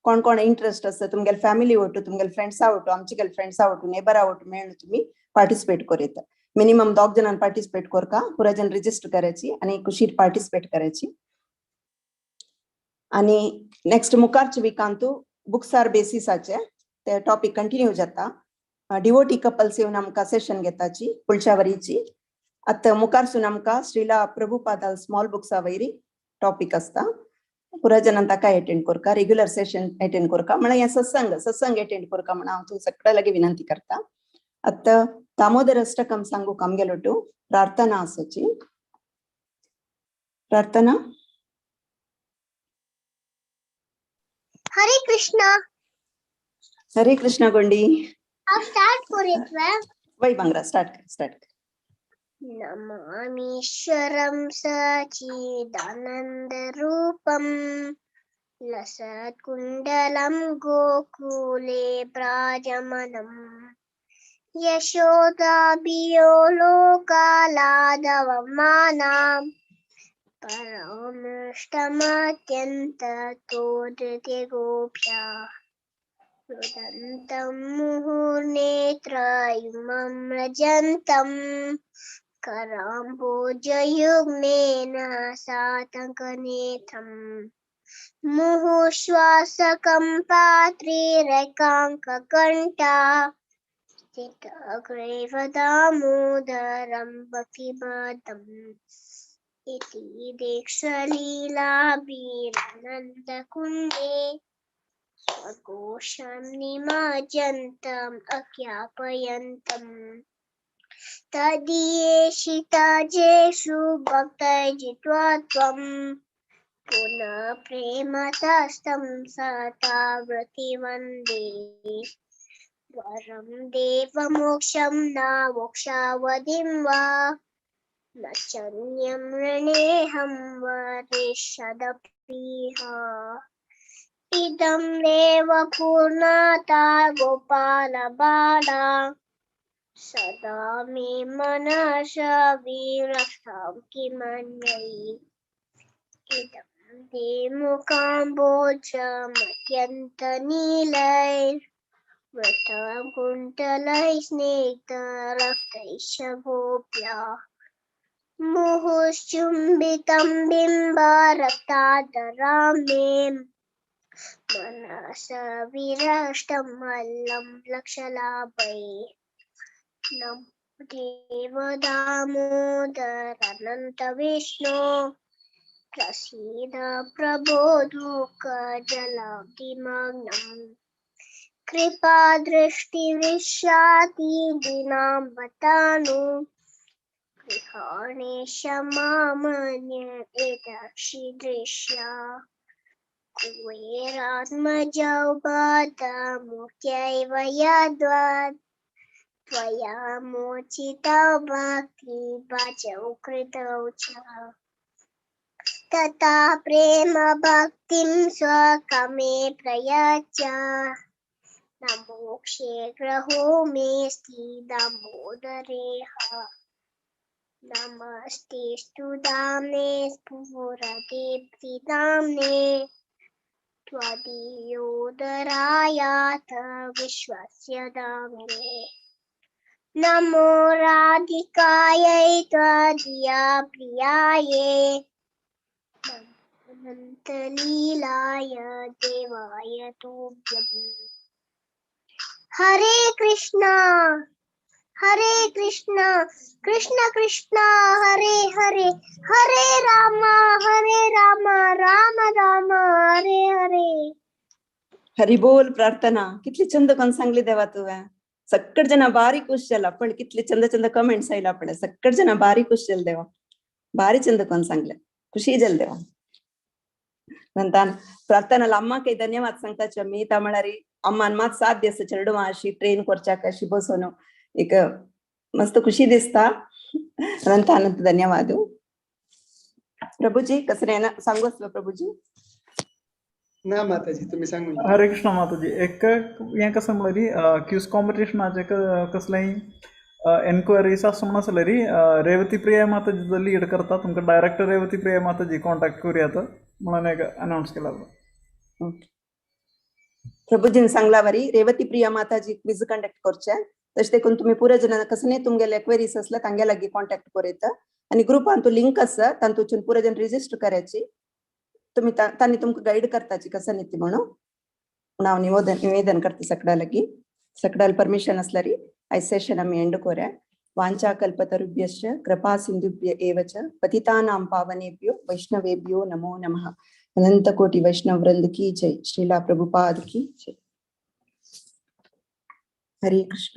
कोण कोण इंटरेस्ट आसा तुमगेल फॅमिली आवटू तुमगेल फ्रेंड्स आवटू आमचेगेल फ्रेंड्स आवटू नेबर आवटू मेळून तुम्ही पार्टिसिपेट करेत. मिनिमम 2 जणांनी पार्टिसिपेट करका पुरा जण रजिस्टर करायची आणि खुशीर पार्टिसिपेट करायची. आणि नेक्स्ट मुखारच्या विकांतू बुक्स आर बेसिसाचे ते टॉपिक कंटिन्यू जाता. डिवोटी कपल्स येवन आमकां सेशन घेताची पुढच्या वरीची. आतां मुखारसून आमकां श्रीला प्रभुपादाल स्मॉल बुक्सा वयरी टॉपिक आसता. पुरा जणांनी ताका अटेंड करका रेग्युलर सेशन अटेंड करका म्हळ्यार हे सत्संग अटेंड करका म्हण हांव तुमकां सगळ्या लागीं विनंती करता. आतां दामोदर अष्टकम सांगू आमगेलो टू प्रार्थना आसाची. प्रार्थना. हरे कृष्णा गोंडी. स्टार्ट करूया वय बांगरा स्टार्ट नमामीश्वरं सच्चिदानंद रूपम लसत्कुंडलं गोकुले प्राजमनं यशोदाभियो लोकालादवमानां परमष्टमत्यन्ततोदते गोप्या रुदन्तं मुहुर्नेत्रयुग्मं रजन्तं कराम्बोजयुग्मेन सातङ्कनेत्रं मुहुश्वासकं पात्रीरेकाङ्ककण्ठा स्थितग्रेव दामोदरं भक्तिमादम् इति दीक्षलीलाभिरानन्दकुण्डे स्वघोषं निमज्जन्तम् अज्ञापयन्तम् तदीयेषिताजेषु भक्तैर्जित्वा त्वं पुनः प्रेमतस्तं सताव्रति वन्दे वरं देवमोक्षं न मोक्षावधिं वा न चन्यं ऋणेऽहं वरिष्यदपीह इदं देव पूर्णता गोपालबाला सदा मे मनसा विरक्तं किमन्यै इदं ते मुकाम्बोजमत्यन्तनीलैर्वृतं कुण्तलैः स्निग्धरक्तैश्च गोप्या मुहुश्चुम्बितं बिम्बरक्तादरां मे मनसा विरष्टं मल्लं लक्षलाभैः नमो देव दामोदर अनंत विष्णु प्रसीद प्रभो दुःखजलाब्धिमग्नम् कृपा दृष्टिविश्याति दीनां बतानु गृहाणे क्षमामन्य एतक्षि दृश्या कुबेरात्मजौ बद्धमुख्यैव यद्वत् त्वया मोचितौ भक्ति भजौ कृतौ च तथा प्रेम भक्तिं स्वकमे प्रयच्छ न मोक्षे ग्रहो मेऽस्ति दामोदरेह नमस्तेऽस्तु दाम्ने स्फुरदीप्तिदाम्ने त्वदीयोदरायात विश्वस्य दाम्ने नमो राधिकायै त्वदीया प्रियायै अनन्तलीलाय देवाय तुभ्यम् हरे कृष्णा कृष्ण कृष्ण हरे हरे हरे राम राम राम हरे हरे हरी बोल प्रार्थना कितली चंद करून सांगली देवा तुवें सगळे जण भारी खुश जाला पण कितले चंद चंद कमेंट्स आयला पण सगळे जण भारी खुश जाले देवा भारी चंद करून सांगले खुशी जाले देवा नंतर प्रार्थनाला अम्माके धन्यवाद सांगता मी ता म्हळ्यार अम्मान मात 7 दिवस चेडू अशी ट्रेन करच्याक अशी बसून एक मस्त खुशी दिसता अनंत अनंत धन्यवाद प्रभुजी कसं सांगूस प्रभुजी ना माताजी तुम्ही सांगून हरे कृष्ण माताजी एक हें कसं म्हणल्यार क्यूज कॉम्पिटिशनाचे कसलेंय एन्क्वायरीज आसा म्हण आसले री रेवती प्रिया माताजी जो लीड करता तुमकां डायरेक्ट रेवती प्रिया माताजी कॉन्टॅक्ट करूयात म्हणून एक अनाउन्स केला प्रभुजीन सांगला वरी रेवती प्रिया माताजी क्विज कंडक्ट करचे तशें देखून तुम्ही पुरो जण कसं तुमगेले क्वेरीज असला तांगे लागीं कॉन्टॅक्ट करूयेत आणि ग्रुपान तो लिंक आसा तातूंतून पुरो जण रजिस्टर करायची तुम्ही तांणी तुमकां गाईड करताची कसं ती म्हणून हांव निवेदन करता सगळ्या लागीं सगळ्याला परमिशन असल्यार आयज सेशन आमी एंड करूया वांछा कल्पतरुभ्यश्च कृपा सिंधुभ्य एव च पतितानां पावनेभ्यो वैष्णवेभ्यो नमो नमः अनंत कोटि वैष्णव वृंद की जय श्रीला प्रभुपाद की जय हरे कृष्ण।